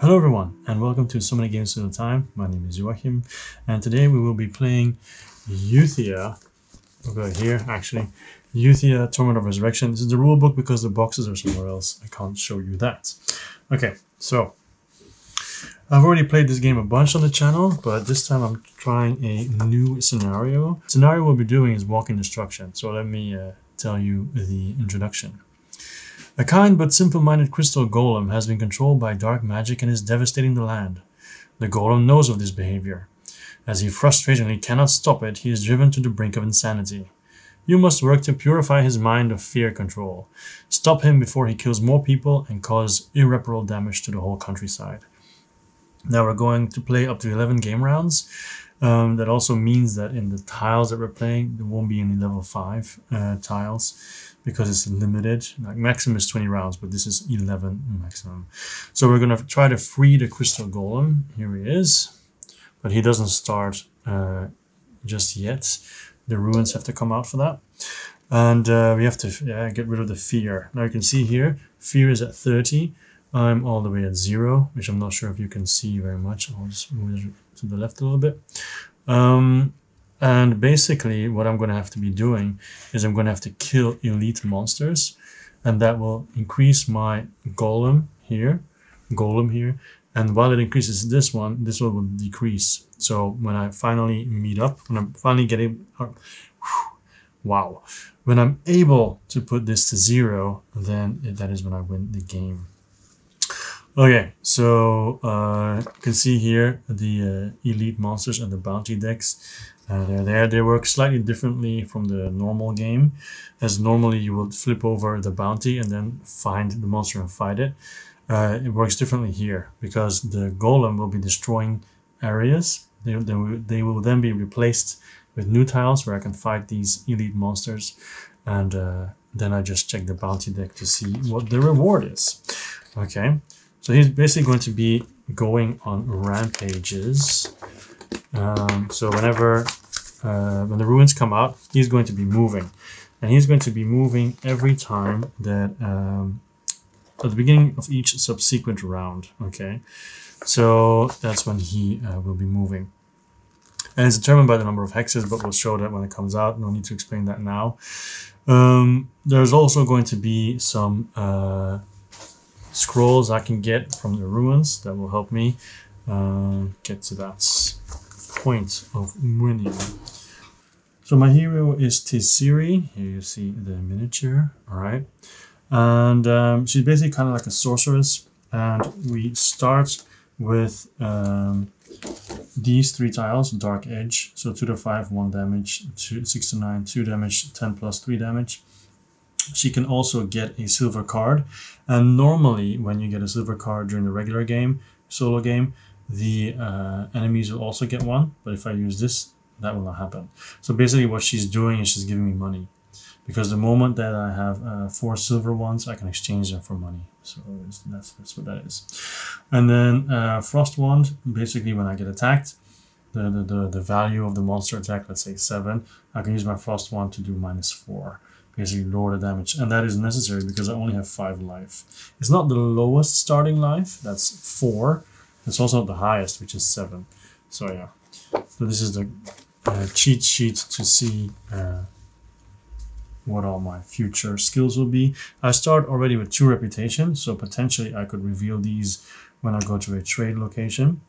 Hello everyone, and welcome to So Many Games at a Time. My name is Joachim, and today we will be playing Euthia. We'll go here, actually. Euthia, Tournament of Resurrection. This is the rulebook because the boxes are somewhere else. I can't show you that. Okay, so I've already played this game a bunch on the channel, but this time I'm trying a new scenario. The scenario we'll be doing is Walking Destruction, so let me tell you the introduction. A kind but simple-minded crystal golem has been controlled by dark magic and is devastating the land. The golem knows of this behavior. As he frustratingly cannot stop it, he is driven to the brink of insanity. You must work to purify his mind of fear control. Stop him before he kills more people and cause irreparable damage to the whole countryside. Now we're going to play up to 11 game rounds. That also means that in the tiles that we're playing, there won't be any level 5 tiles, because it's limited. Like maximum is 20 rounds, but this is 11 maximum. So we're going to try to free the crystal golem. Here he is, but he doesn't start just yet. The ruins have to come out for that, and we have to get rid of the fear. Now you can see here, fear is at 30. I'm all the way at 0, which I'm not sure if you can see very much. I'll just move it to the left a little bit. And basically what I'm going to have to be doing is I'm going to have to kill elite monsters, and that will increase my golem here, and while it increases this one will decrease. So when I finally meet up, when I'm finally getting, wow, when I'm able to put this to 0, then that is when I win the game. Okay, so you can see here the elite monsters and the bounty decks. They're there. They work slightly differently from the normal game, as normally you will flip over the bounty and then find the monster and fight it. It works differently here because the golem will be destroying areas. They will then be replaced with new tiles where I can fight these elite monsters, and then I just check the bounty deck to see what the reward is. Okay, so he's basically going to be going on rampages. So whenever when the ruins come out, he's going to be moving, and he's going to be moving every time that at the beginning of each subsequent round. Okay, so that's when he will be moving, and it's determined by the number of hexes, but we'll show that when it comes out. No need to explain that now. There's also going to be some scrolls I can get from the ruins that will help me get to that point of winning. So my hero is Taesiri. Here you see the miniature. All right, and she's basically kind of like a sorceress, and we start with these 3 tiles: Dark Edge, so 2 to 5, 1 damage, 6 to 9, 2 damage, 10 plus 3 damage. She can also get a silver card, and normally when you get a silver card during the regular game, solo game, the enemies will also get one, but if I use this, that will not happen. So basically what she's doing is she's giving me money, because the moment that I have 4 silver ones, I can exchange them for money. So that's what that is. And then Frost Wand, basically when I get attacked, the value of the monster attack, let's say 7, I can use my Frost Wand to do -4. Basically lower the damage, and that is necessary because I only have 5 life. It's not the lowest starting life, that's 4. It's also not the highest, which is 7. So yeah, so this is the cheat sheet to see what all my future skills will be. I start already with 2 reputation, so potentially I could reveal these when I go to a trade location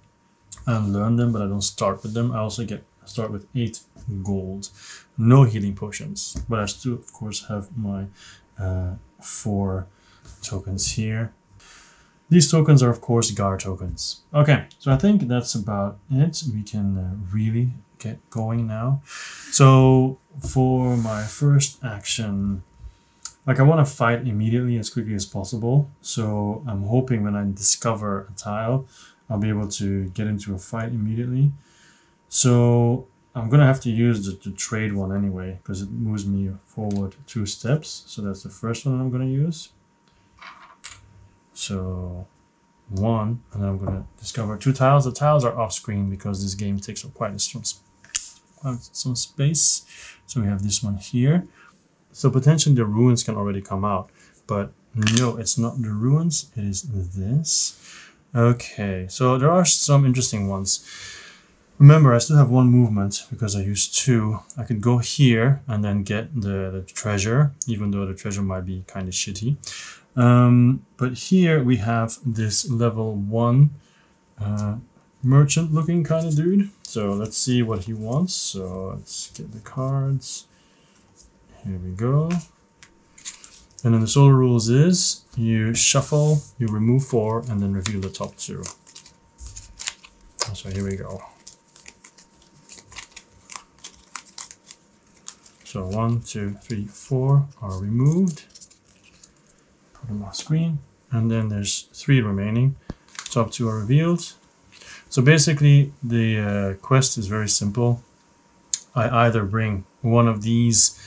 and learn them, but I don't start with them. I also start with 8 gold. No healing potions, but I still of course have my 4 tokens here. These tokens are of course GAR tokens. Okay, so I think that's about it. We can really get going now. So for my first action, like I want to fight immediately as quickly as possible. So I'm hoping when I discover a tile, I'll be able to get into a fight immediately. So I'm going to have to use the trade one anyway, because it moves me forward 2 steps. So that's the first one I'm going to use. So 1, and then I'm going to discover 2 tiles. The tiles are off screen because this game takes up quite some space. So we have this one here. So potentially the ruins can already come out, but no, it's not the ruins, it is this. Okay, so there are some interesting ones. Remember, I still have one movement because I used 2. I could go here and then get the treasure, even though the treasure might be kind of shitty. But here we have this level 1 merchant looking kind of dude. So let's see what he wants. So let's get the cards. Here we go. And then the solo rules is you shuffle, you remove 4, and then reveal the top 2. So here we go. So 1, 2, 3, 4 are removed. Put them on screen. And then there's 3 remaining. Top 2 are revealed. So basically the quest is very simple. I either bring one of these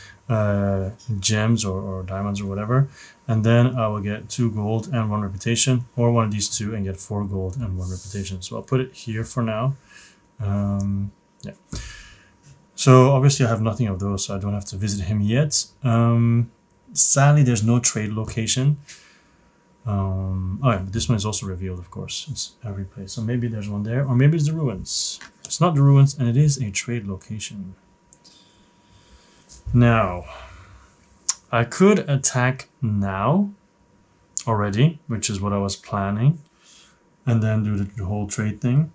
gems or diamonds or whatever, and then I will get 2 gold and 1 reputation, or one of these 2 and get 4 gold and 1 reputation. So I'll put it here for now. Yeah. So obviously I have nothing of those, so I don't have to visit him yet. Sadly, there's no trade location. Oh yeah, but this one is also revealed, of course. It's every place. So maybe there's one there, or maybe it's the ruins. It's not the ruins, and it is a trade location. Now, I could attack now already, which is what I was planning, and then do the whole trade thing.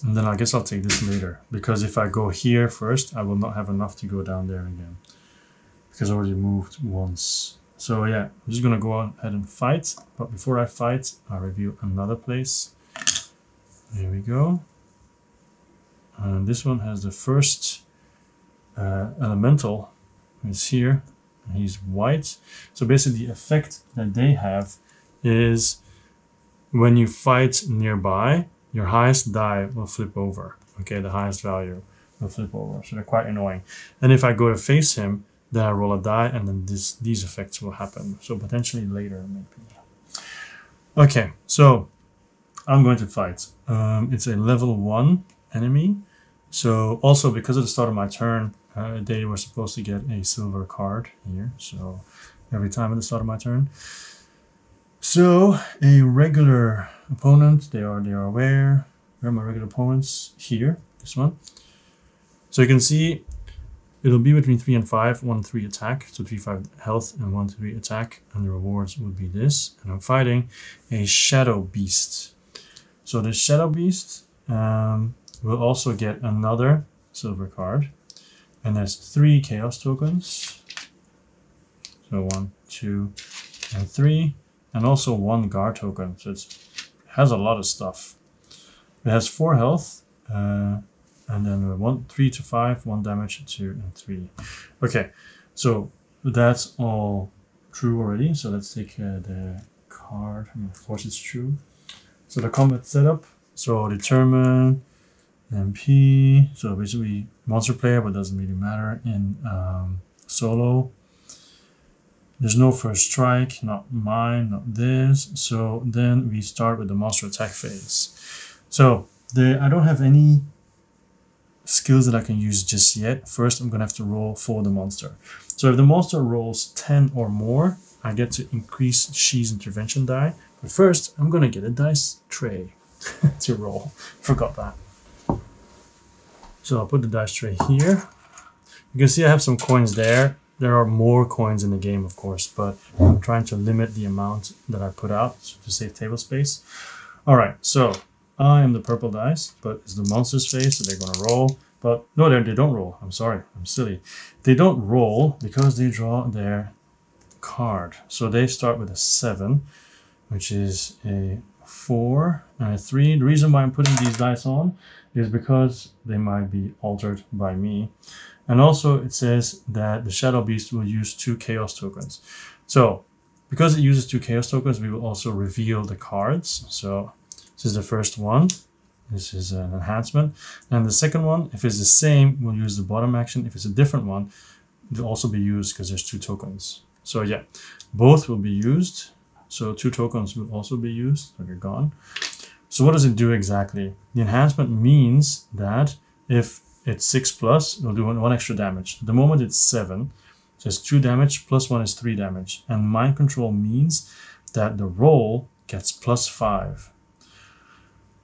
And then I guess I'll take this later, because if I go here first, I will not have enough to go down there again, because I already moved once. So yeah, I'm just gonna go ahead and fight, but before I fight, I'll review another place. Here we go. And this one has the first elemental is here. He's white. So basically the effect that they have is when you fight nearby, your highest die will flip over. Okay, the highest value will flip over. So they're quite annoying. And if I go to face him, then I roll a die, and then these effects will happen. So potentially later, maybe. Okay, so I'm going to fight. It's a level 1 enemy. So also because at the start of my turn, they were supposed to get a silver card here. So every time at the start of my turn. So a regular opponent, they are aware. Where are my regular opponents? Here, this one. So you can see it'll be between 3 and 5, 1, 3 attack, so 3, 5 health and 1, 3 attack, and the rewards would be this. And I'm fighting a shadow beast. So the shadow beast will also get another silver card, and there's 3 chaos tokens. So 1, 2, and 3, and also 1 guard token. So it has a lot of stuff. It has 4 health. And then 3 to 5, 1 damage, 2 and 3. Okay, so that's all true already. So let's take the card. Of course it's true. So the combat setup. So determine MP. So basically monster player, but doesn't really matter in solo. There's no first strike, not mine, not this. So then we start with the monster attack phase. So I don't have any skills that I can use just yet. First, I'm gonna have to roll for the monster. So if the monster rolls 10 or more, I get to increase She's intervention die. But first, I'm gonna get a dice tray to roll. Forgot that. So I'll put the dice tray here. You can see I have some coins there. There are more coins in the game, of course, but I'm trying to limit the amount that I put out to save table space. All right, so I am the purple dice, but it's the monster's face, so they're gonna roll. But no, they don't roll. I'm sorry, I'm silly. They don't roll because they draw their card. So they start with a 7, which is a 4 and a 3. The reason why I'm putting these dice on is because they might be altered by me. And also it says that the Shadow Beast will use 2 Chaos tokens. So because it uses 2 Chaos tokens, we will also reveal the cards. So this is the first one. This is an enhancement. And the second one, if it's the same, we'll use the bottom action. If it's a different one, it'll also be used because there's 2 tokens. So yeah, both will be used. So 2 tokens will also be used. So they're gone. So what does it do exactly? The enhancement means that if it's 6+, it'll do 1 extra damage. At the moment it's 7. So it's 2 damage plus 1 is 3 damage. And mind control means that the roll gets +5.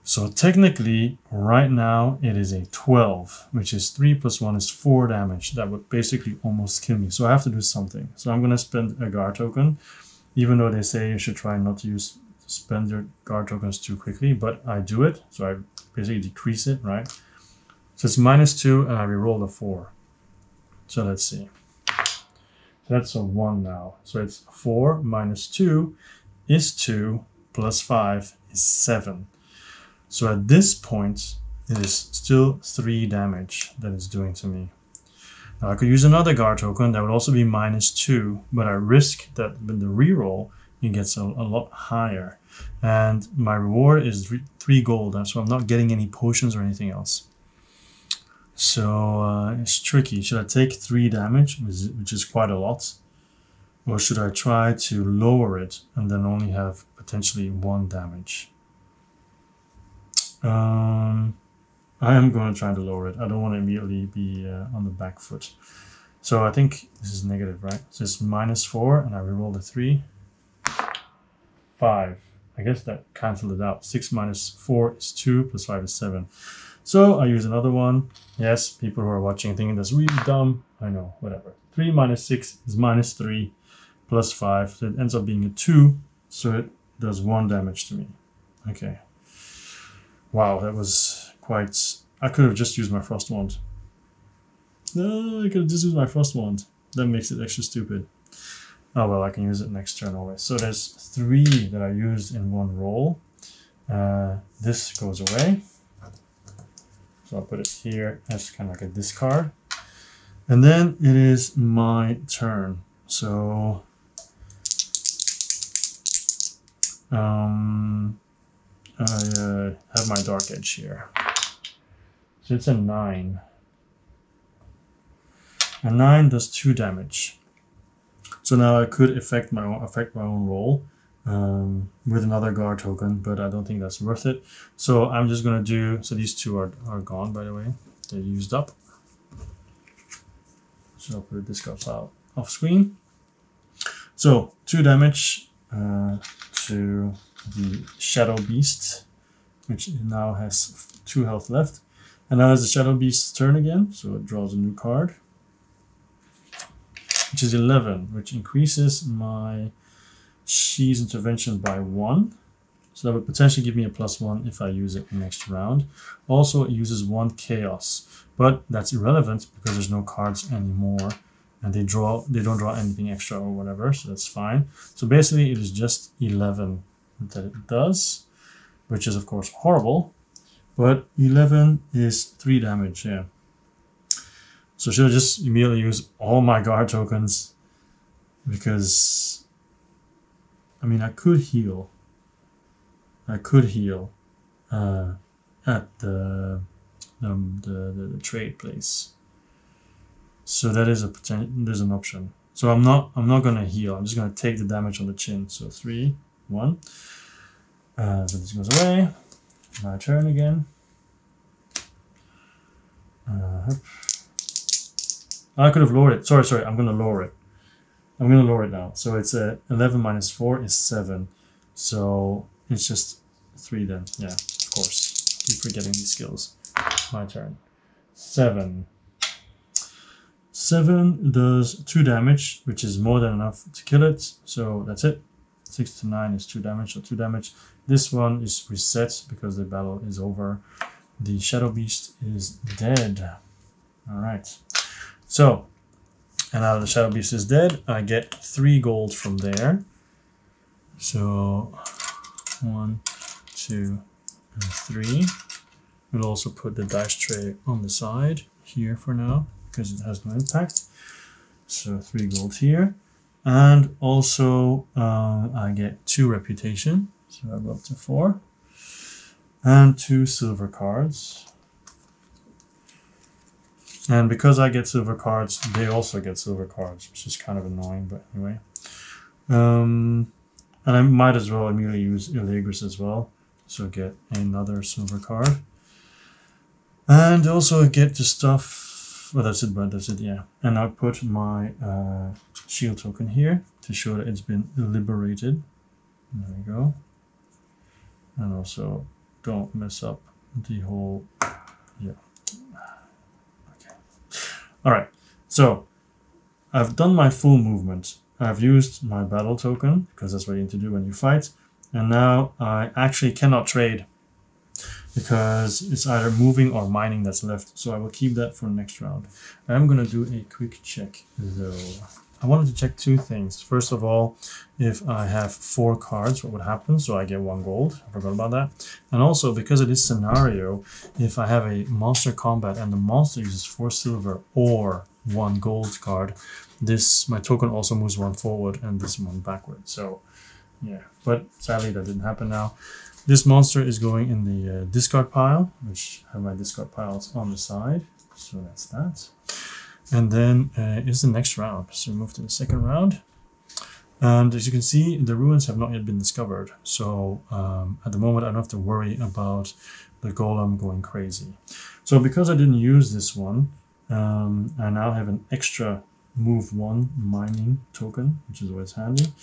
So technically, right now, it is a 12, which is 3 + 1 is 4 damage. That would basically almost kill me. So I have to do something. So I'm going to spend a guard token, even though they say you should try not to spend your guard tokens too quickly, but I do it. So I basically decrease it, right? So it's -2, and I reroll a 4. So let's see. So that's a 1 now. So it's 4 - 2 is 2 + 5 is 7. So at this point, it is still 3 damage that it's doing to me. Now I could use another guard token that would also be -2, but I risk that with the reroll, it gets a lot higher. And my reward is 3 gold, so I'm not getting any potions or anything else. So it's tricky. Should I take 3 damage, which is quite a lot? Or should I try to lower it and then only have potentially 1 damage? I am going to try to lower it. I don't want to immediately be on the back foot. So I think this is negative, right? So it's -4, and I reroll a 3. 5. I guess that cancelled it out. 6 - 4 is 2, + 5 is 7. So I use another one. Yes, people who are watching thinking that's really dumb. I know, whatever. 3 - 6 is -3 + 5. So it ends up being a 2. So it does 1 damage to me. Okay. Wow, that was quite... I could have just used my Frost Wand. No, I could have just used my Frost Wand. That makes it extra stupid. Oh well, I can use it next turn always. So there's 3 that I used in one roll. This goes away. So I'll put it here as kind of like a discard. And then it is my turn. So... I have my Dark Edge here. So it's a 9. A 9 does 2 damage. So now I could affect my own roll with another guard token, but I don't think that's worth it. So I'm just going to do... So these 2 are gone, by the way. They're used up. So I'll put a discard pile off screen. So 2 damage to the Shadow Beast, which now has 2 health left. And now it's the Shadow Beast's turn again, so it draws a new card, which is 11, which increases my She's intervention by 1. So that would potentially give me a +1 if I use it next round. Also, it uses 1 chaos, but that's irrelevant because there's no cards anymore, and they don't draw anything extra or whatever, so that's fine. So basically, it is just 11 that it does, which is of course horrible, but 11 is 3 damage, yeah. So should I just immediately use all my guard tokens? Because, I mean, I could heal. At the trade place. So that is there's an option. So I'm not gonna heal. I'm just gonna take the damage on the chin. So 3, 1. So this goes away. My turn again. I could have lowered it. Sorry. I'm gonna lower it. I'm gonna lower it now. So it's 11 - 4 is 7. So it's just 3 then. Yeah, of course. Keep forgetting these skills. My turn. 7. 7 does 2 damage, which is more than enough to kill it. So that's it. 6 to 9 is 2 damage, so 2 damage. This one is reset because the battle is over. The Shadow Beast is dead. Alright. So, and now the Shadow Beast is dead. I get 3 gold from there. So 1, 2, and 3. We'll also put the dice tray on the side here for now, because it has no impact. So 3 gold here. And also I get 2 reputation. So I go up to 4. And 2 silver cards. And because I get silver cards, they also get silver cards, which is kind of annoying, but anyway. And I might as well immediately use Illegris as well. So get another silver card. And also get the stuff. Well, that's it, yeah. And I put my shield token here to show that it's been liberated. There we go. And also don't mess up the whole, yeah. Okay. All right, so I've done my full movement. I've used my battle token, because that's what you need to do when you fight. And now I actually cannot trade, because it's either moving or mining that's left. So I will keep that for next round. I'm going to do a quick check though. I wanted to check two things. First of all, if I have 4 cards, what would happen? So I get 1 gold. I forgot about that. And also, because of this scenario, if I have a monster combat and the monster uses 4 silver or 1 gold card, my token also moves 1 forward and this 1 backward. So yeah, but sadly that didn't happen now. This monster is going in the discard pile, which have my discard piles on the side. So that's that. And then is the next round. So we move to the second round. And as you can see, the ruins have not yet been discovered. So at the moment, I don't have to worry about the golem going crazy. So because I didn't use this one, I now have an extra move 1 mining token, which is always handy.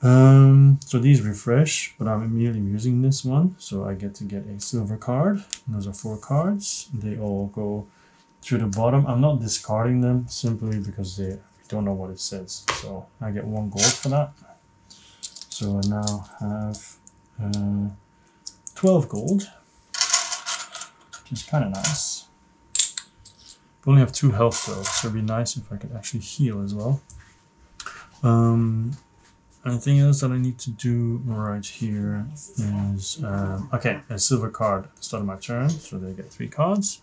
So these refresh, but I'm immediately using this one. So I get to get a silver card. And those are 4 cards. They all go to the bottom. I'm not discarding them simply because they don't know what it says. So I get 1 gold for that. So I now have 12 gold, which is kind of nice. I only have 2 health though, so it'd be nice if I could actually heal as well. Anything else that I need to do right here is, okay, a silver card at the start of my turn, so they get 3 cards.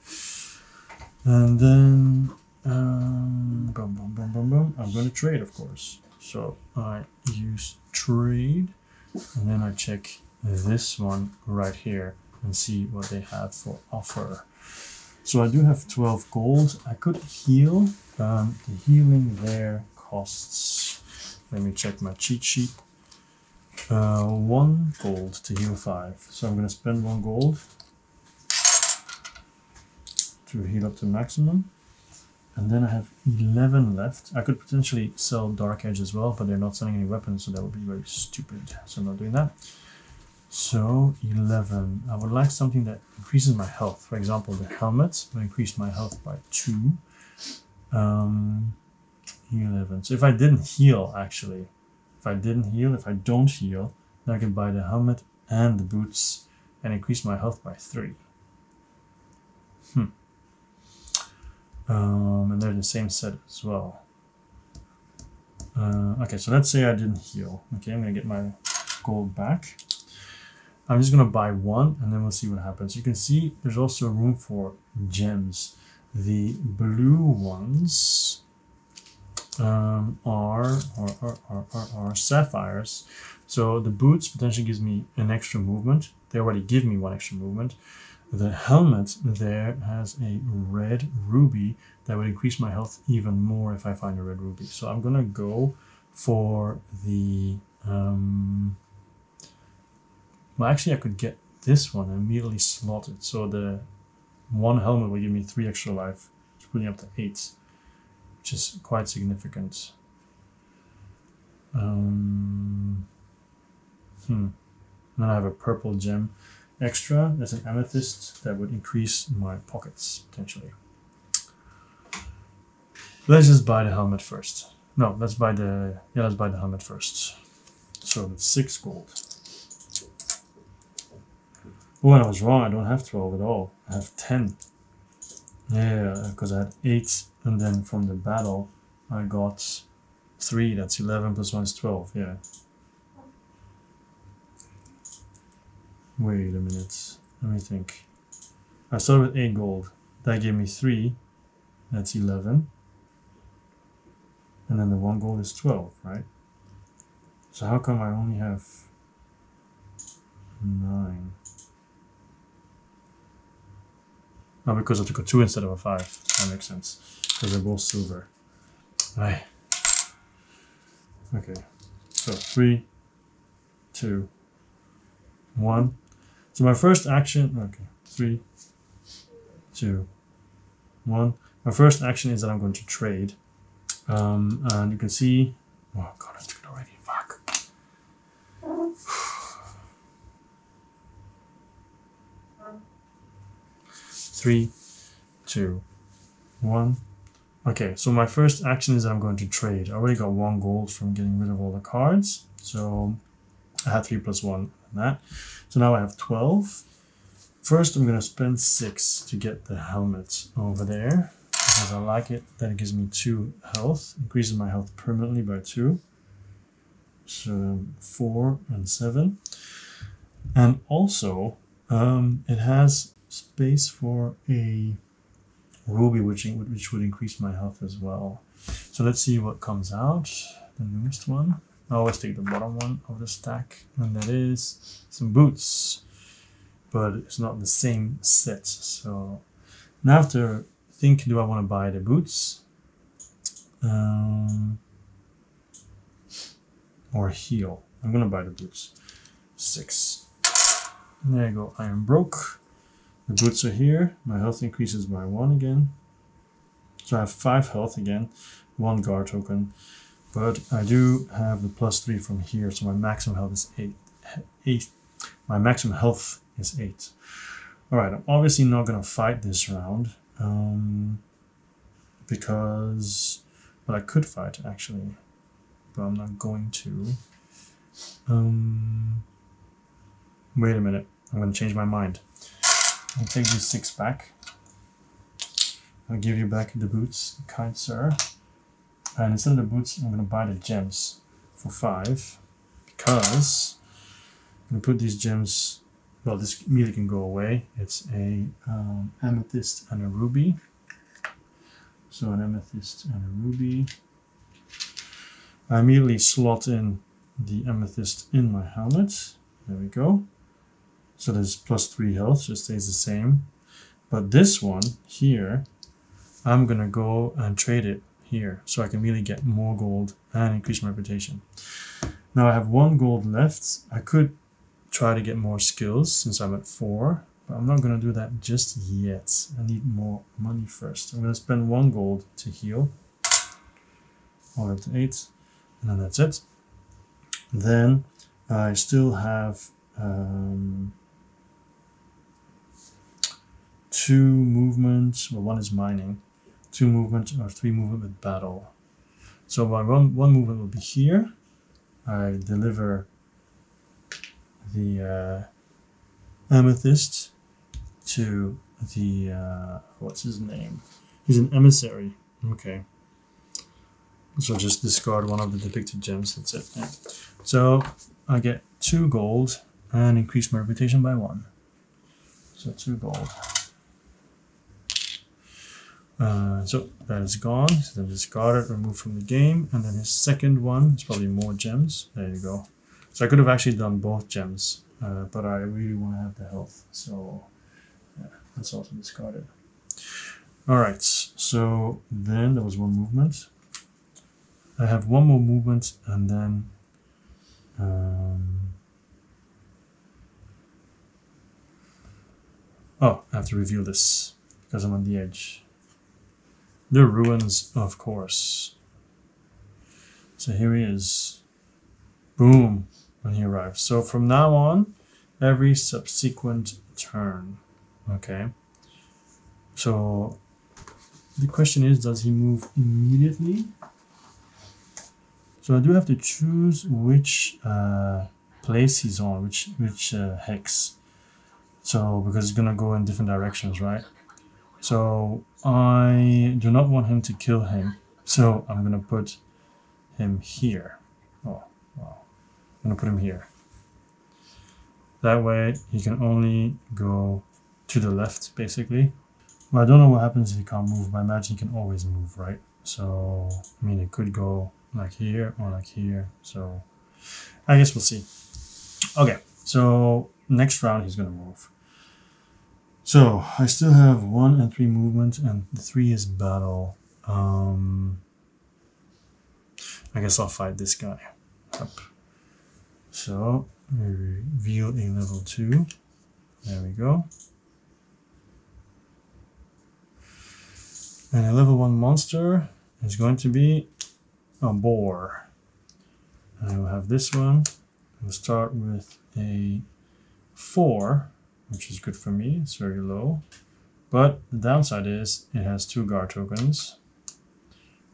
And then, boom, boom, boom, boom, boom. I'm going to trade, of course. So I use trade, and then I check this one right here and see what they have for offer. So I do have 12 gold. I could heal. The healing there costs, let me check my cheat sheet, 1 gold to heal 5. So I'm going to spend 1 gold to heal up to maximum. And then I have 11 left. I could potentially sell Dark Edge as well, but they're not selling any weapons, so that would be very stupid. So I'm not doing that. So 11. I would like something that increases my health. For example, the helmet will increase my health by 2. 11. So if I didn't heal, actually, if I don't heal, then I can buy the helmet and the boots and increase my health by 3. And they're the same set as well. Okay, so let's say I didn't heal. Okay, I'm gonna get my gold back. I'm just gonna buy 1 and then we'll see what happens. You can see there's also room for gems. The blue ones are sapphires. So the boots potentially gives me an extra movement. They already give me 1 extra movement. The helmet there has a red ruby that would increase my health even more if I find a red ruby. So I'm gonna go for the well, actually I could get this one and immediately slot it. So the 1 helmet will give me 3 extra life, which putting up to 8, which is quite significant. Then I have a purple gem extra. That's an amethyst that would increase my pockets potentially. Let's just buy the helmet first. No, let's buy the helmet first. So that's 6 gold. Oh, I was wrong. I don't have 12 at all. I have 10. Yeah, because I had 8, and then from the battle I got 3. That's 11 plus 1 is 12. Yeah. Wait a minute. Let me think. I started with 8 gold. That gave me 3. That's 11. And then the 1 gold is 12, right? So how come I only have 9? Oh, because I took a 2 instead of a 5. That makes sense. Because they're both silver. Right. Okay. So 3, 2, 1. So my first action, okay, 3, 2, 1. My first action is that I'm going to trade. And you can see, oh god, I took it already, fuck. 3, 2, 1. Okay, so my first action is that I'm going to trade. I already got 1 gold from getting rid of all the cards. So I had 3 plus 1 on that. So now I have 12. First, I'm going to spend 6 to get the helmet over there, because I like it. That it gives me 2 health. Increases my health permanently by 2. So 4 and 7. And also, it has space for a ruby, which would increase my health as well. So let's see what comes out. The newest one. I always take the bottom one of the stack, and that is some boots. But it's not the same set. So now I have to think, do I want to buy the boots? Or heal? I'm going to buy the boots. 6. There you go. I am broke. The boots are here. My health increases by 1 again. So I have 5 health again. 1 guard token. But I do have the +3 from here. So my maximum health is 8. My maximum health is 8. Alright, I'm obviously not going to fight this round. Because... Well, I could fight actually. But I'm not going to. Wait a minute. I'm going to change my mind. I'll take these 6 back. I'll give you back the boots, kind sir. And instead of the boots, I'm going to buy the gems for 5. Because I'm going to put these gems... Well, this immediately can go away. It's a amethyst and a ruby. So an amethyst and a ruby. I immediately slot in the amethyst in my helmet. There we go. So there's +3 health, so it stays the same. But this one here, I'm gonna go and trade it here, so I can really get more gold and increase my reputation. Now I have 1 gold left. I could try to get more skills since I'm at 4, but I'm not gonna do that just yet. I need more money first. I'm gonna spend 1 gold to heal. All up to 8, and then that's it. Then I still have 2 movement, well, 1 is mining, 2 movement or 3 movement with battle. So my one movement will be here. I deliver the amethyst to the what's his name? He's an emissary. Okay. So just discard one of the depicted gems. That's it. Yeah. So I get 2 gold and increase my reputation by 1. So 2 gold. So that is gone. So then discard it, remove from the game, and then his second one is probably more gems. There you go. So I could have actually done both gems, but I really want to have the health. So yeah, that's also discarded. All right. So then there was 1 movement. I have 1 more movement, and then oh, I have to reveal this because I'm on the edge. The ruins, of course. So here he is. Boom, when he arrives. So from now on, every subsequent turn. Okay. So the question is, does he move immediately? So I do have to choose which place he's on, which hex. So because it's gonna go in different directions, right? So I do not want him to kill him. So I'm gonna put him here. Oh, wow. I'm gonna put him here. That way he can only go to the left, basically. Well, I don't know what happens if he can't move, but I imagine he can always move, right? So, I mean, it could go like here or like here. So I guess we'll see. Okay, so next round he's gonna move. So I still have 1 and 3 movement, and the 3 is battle. I guess I'll fight this guy up. So we reveal a level 2. There we go. And a level 1 monster is going to be a boar. And I will have this one. We'll start with a 4. which is good for me. It's very low. But the downside is it has 2 guard tokens,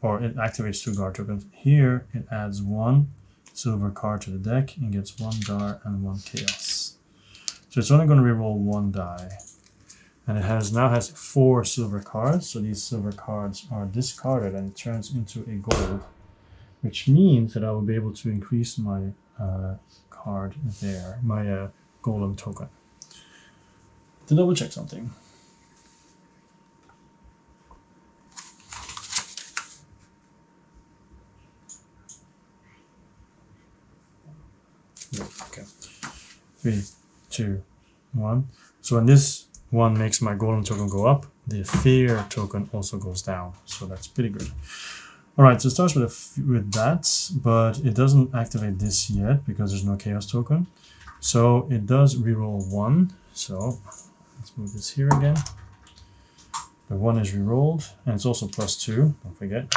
or it activates 2 guard tokens. Here it adds 1 silver card to the deck and gets 1 guard and 1 chaos. So it's only going to reroll 1 die. And it now has 4 silver cards, so these silver cards are discarded and it turns into a gold, which means that I will be able to increase my card there, my golem token. To double check something. Okay. 3, 2, 1. So when this one makes my golem token go up, the fear token also goes down. So that's pretty good. All right, so it starts with that, but it doesn't activate this yet because there's no chaos token. So it does reroll 1. So let's move this here again. The 1 is rerolled, and it's also +2, don't forget.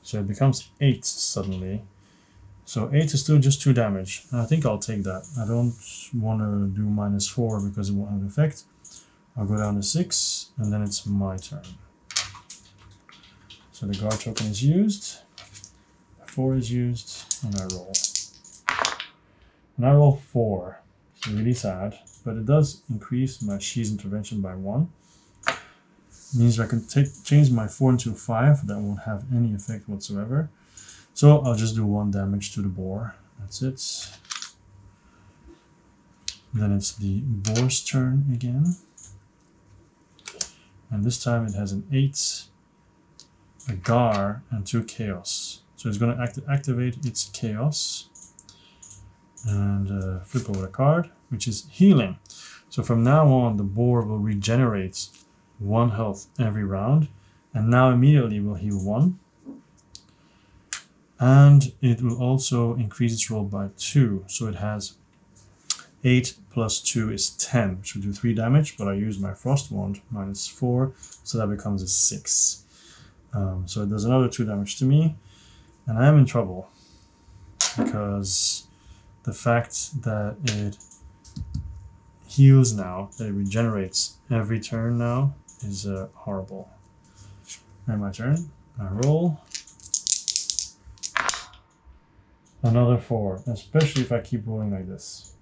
So it becomes 8 suddenly. So 8 is still just 2 damage. I think I'll take that. I don't want to do -4 because it won't have an effect. I'll go down to 6, and then it's my turn. So the guard token is used, 4 is used, and I roll. And I roll 4. It's really sad, but it does increase my She's intervention by 1. It means I can change my 4 into 5. That won't have any effect whatsoever. So I'll just do 1 damage to the boar. That's it. Then it's the boar's turn again. And this time it has an 8, a Gar, and 2 chaos. So it's going to activate its chaos and flip over a card, which is healing. So from now on, the boar will regenerate 1 health every round, and now immediately will heal 1. And it will also increase its roll by 2. So it has 8 plus 2 is 10, which will do 3 damage, but I use my Frost Wand, -4, so that becomes a 6. So it does another 2 damage to me, and I am in trouble because the fact that it heals now, that it regenerates every turn now, is horrible. And my turn, I roll. Another 4, especially if I keep rolling like this.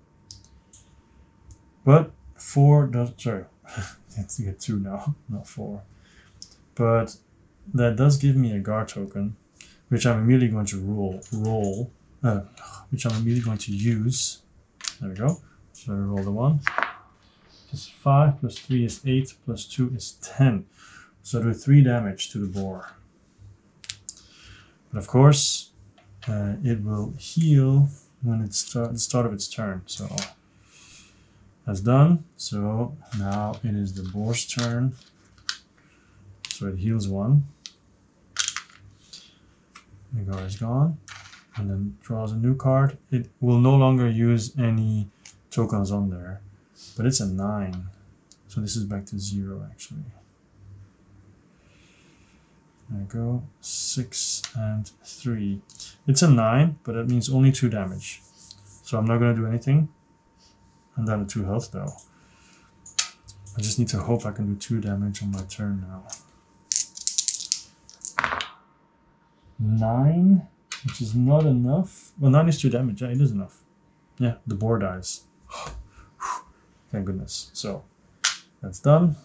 But 4 does, sorry, I have to get 2 now, not 4. But that does give me a guard token, which I'm immediately going to which I'm immediately going to use. There we go. So I roll the 1. Just 5 plus 3 is 8, plus 2 is 10. So I do 3 damage to the boar. But of course, it will heal when it's the start of its turn. So that's done. So now it is the boar's turn. So it heals 1. The guard is gone. And then draws a new card. It will no longer use any tokens on there. But it's a 9. So this is back to 0 actually. There we go. 6 and 3. It's a 9, but that means only 2 damage. So I'm not going to do anything. I'm down to 2 health though. I just need to hope I can do 2 damage on my turn now. 9, which is not enough. Well, 9 is 2 damage. Yeah, it is enough. Yeah, the boar dies. Thank goodness. So that's done.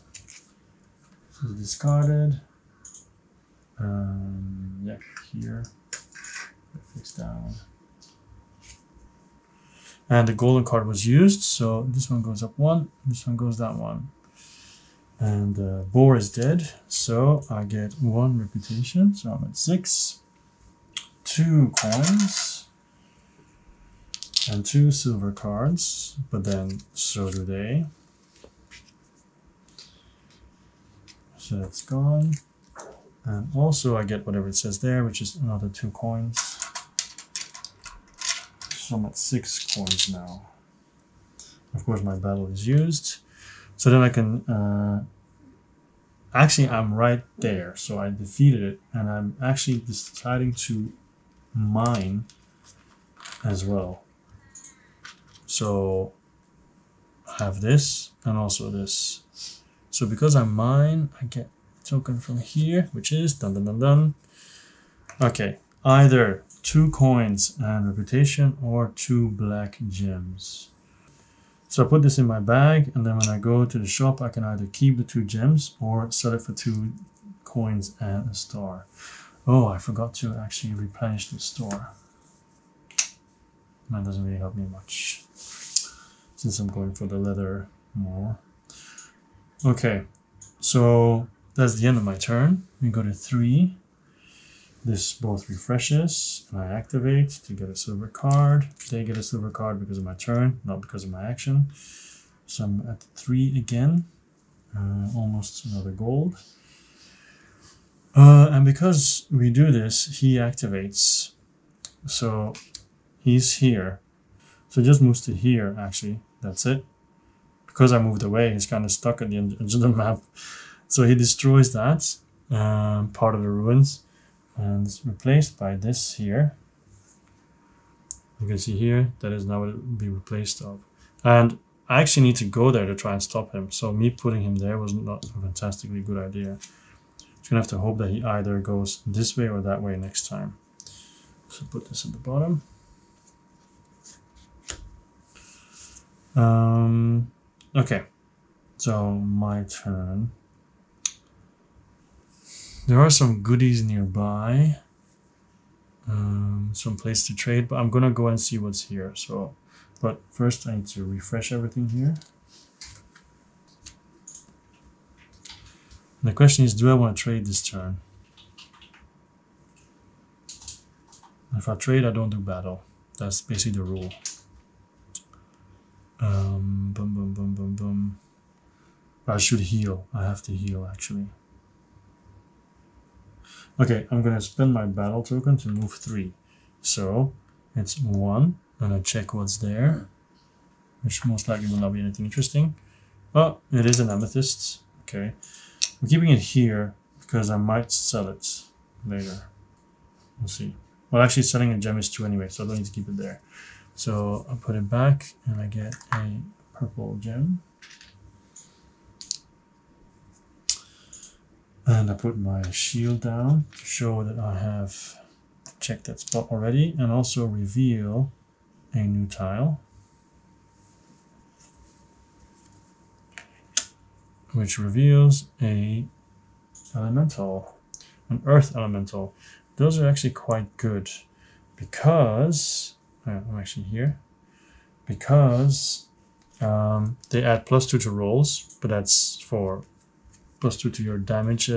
So it's discarded. Yeah, here. Fix down. And the golden card was used, so this one goes up 1, this one goes down 1. And boar is dead, so I get 1 reputation, so I'm at 6. 2 coins. And 2 silver cards, but then so do they. So that's gone. And also I get whatever it says there, which is another 2 coins. So I'm at 6 coins now. Of course my battle is used. So then I can, actually I'm right there. So I defeated it and I'm actually deciding to mine as well. So have this and also this. So because I mine, I get token from here, which is dun dun dun dun. Okay, either 2 coins and reputation or 2 black gems. So I put this in my bag, and then when I go to the shop, I can either keep the 2 gems or sell it for 2 coins and a star. Oh, I forgot to actually replenish the store. That doesn't really help me much, since I'm going for the leather more. Okay, so that's the end of my turn. We go to 3. This both refreshes, and I activate to get a silver card. They get a silver card because of my turn, not because of my action. So I'm at 3 again, almost another gold. And because we do this, he activates. So he's here. So it just moves to here, actually. That's it. Because I moved away, he's kind of stuck at the edge of the map. So he destroys that, part of the ruins. And it's replaced by this here. You can see here, that is now what it will be replaced of. And I actually need to go there to try and stop him. So me putting him there was not a fantastically good idea. Just gonna have to hope that he either goes this way or that way next time. So put this at the bottom. Okay, so my turn. There are some goodies nearby, some place to trade, but I'm gonna go and see what's here. So, but first I need to refresh everything here. And the question is, do I want to trade this turn? If I trade, I don't do battle. That's basically the rule. I should heal. I have to heal, actually. Okay, I'm going to spend my battle token to move 3. So it's 1, and I check what's there, which most likely will not be anything interesting. Oh, it is an amethyst. Okay. I'm keeping it here because I might sell it later. We'll see. Well, actually, selling a gem is 2 anyway, so I don't need to keep it there. So I'll put it back, and I get a purple gem. And I put my shield down to show that I have checked that spot already, and also reveal a new tile, which reveals a elemental, an earth elemental. Those are actually quite good because I'm actually here because they add +2 to rolls, but that's for +2 to your damage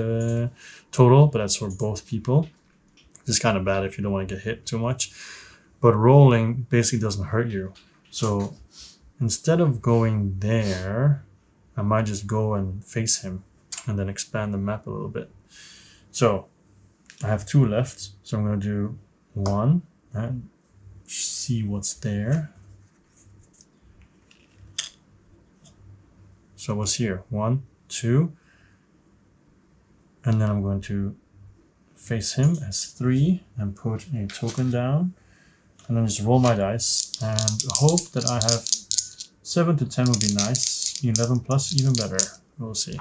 total, but that's for both people. It's kind of bad if you don't want to get hit too much, but rolling basically doesn't hurt you. So instead of going there, I might just go and face him and then expand the map a little bit. So I have 2 left, so I'm going to do 1 and see what's there. So what's here? 1, 2. And then I'm going to face him as 3 and put a token down. And then just roll my dice and hope that I have 7 to 10 would be nice. 11 plus, even better. We'll see.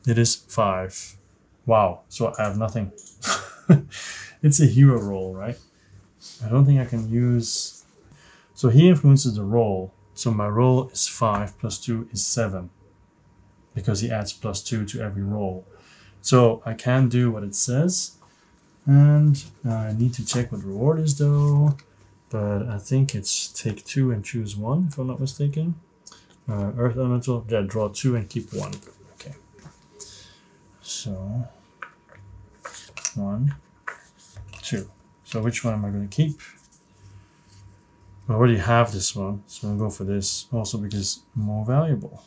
It is 5. Wow, so I have nothing. It's a hero roll, right? I don't think I can use... So he influences the roll. So my roll is 5 plus 2 is 7. Because he adds +2 to every roll. So I can do what it says, and I need to check what reward is though, but I think it's take 2 and choose 1 if I'm not mistaken. Earth Elemental, yeah, draw 2 and keep 1. Okay. So 1, 2. So which one am I going to keep? I already have this one, so I'm going to go for this also because more valuable.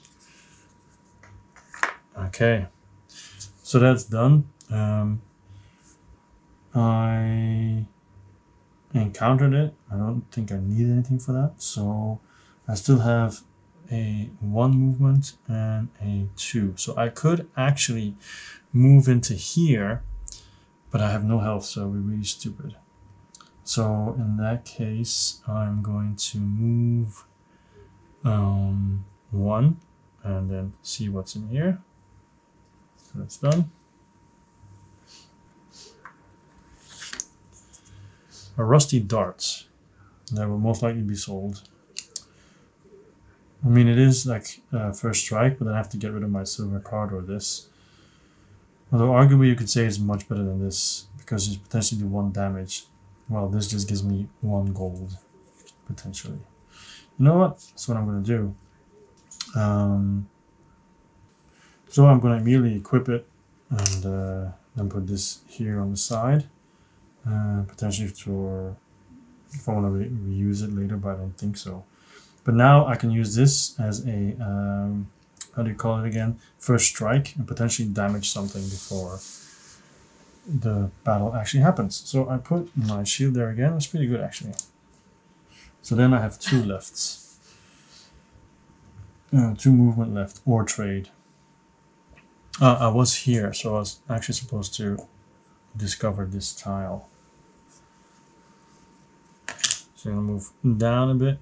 Okay. So that's done. I encountered it. I don't think I need anything for that. So I still have a 1 movement and a 2. So I could actually move into here, but I have no health, so it would be really stupid. So in that case, I'm going to move 1, and then see what's in here. So that's done. A rusty dart that will most likely be sold. I mean, it is like first strike, but then I have to get rid of my silver card or this. Although arguably you could say it's much better than this because it's potentially do 1 damage. Well, this just gives me 1 gold, potentially. You know what? That's what I'm going to do. So I'm going to immediately equip it and then put this here on the side. Potentially for if I want to reuse it later, but I don't think so. But now I can use this as a, how do you call it again? First strike, and potentially damage something before the battle actually happens. So I put my shield there again. That's pretty good actually. So then I have 2 left. 2 movement left, or trade. I was here, so I was actually supposed to discover this tile. So I'm going to move down a bit.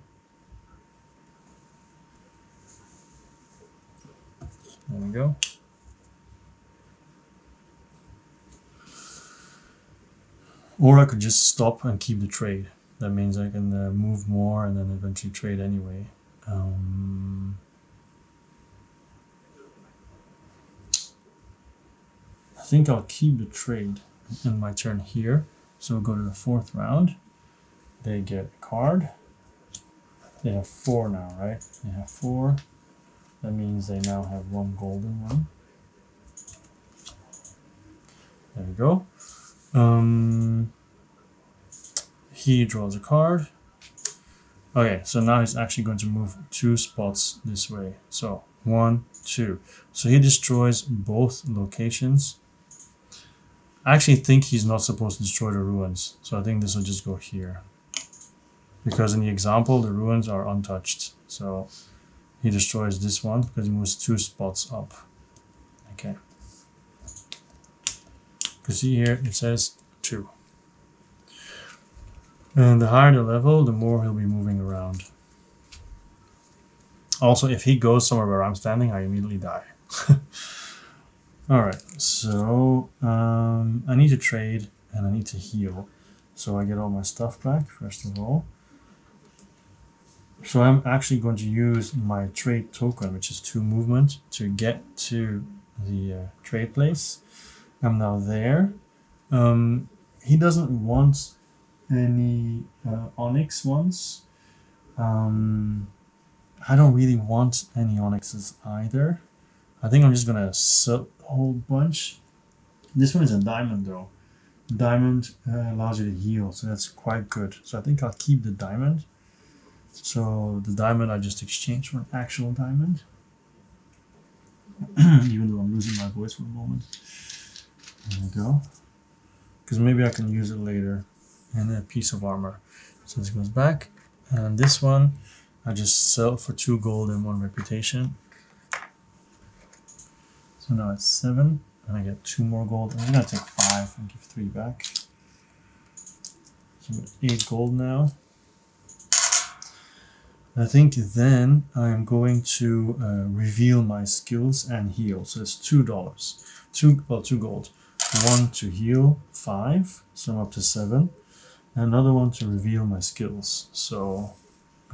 There we go. Or I could just stop and keep the trade. That means I can move more and then eventually trade anyway. I think I'll keep the trade in my turn here. So we'll go to the 4th round. They get a card. They have 4 now, right? They have 4. That means they now have 1 golden one. There we go. He draws a card. Okay, so now he's actually going to move 2 spots this way. So 1, 2. So he destroys both locations. I actually think he's not supposed to destroy the ruins. So I think this will just go here. Because in the example, the ruins are untouched. So he destroys this one because he moves 2 spots up. Okay. You can see here it says 2. And the higher the level, the more he'll be moving around. Also, if he goes somewhere where I'm standing, I immediately die. Alright, so I need to trade and I need to heal. So I get all my stuff back, first of all. So I'm actually going to use my trade token, which is 2 movement, to get to the trade place. I'm now there. He doesn't want any onyx ones. I don't really want any onyxes either. I think I'm just gonna sell a whole bunch. This one is a diamond though. Diamond allows you to heal, so that's quite good. So I think I'll keep the diamond. So the diamond I just exchanged for an actual diamond. Even though I'm losing my voice for a moment. There we go. Because maybe I can use it later. And a piece of armor. So this goes back. And this one I just sell for 2 gold and 1 reputation. So now it's 7. And I get 2 more gold. I'm gonna take 5 and give 3 back. So I'm at 8 gold now. I think then I'm going to reveal my skills and heal. So it's $2. 2 gold. 1 to heal, 5. So I'm up to 7. Another one to reveal my skills. So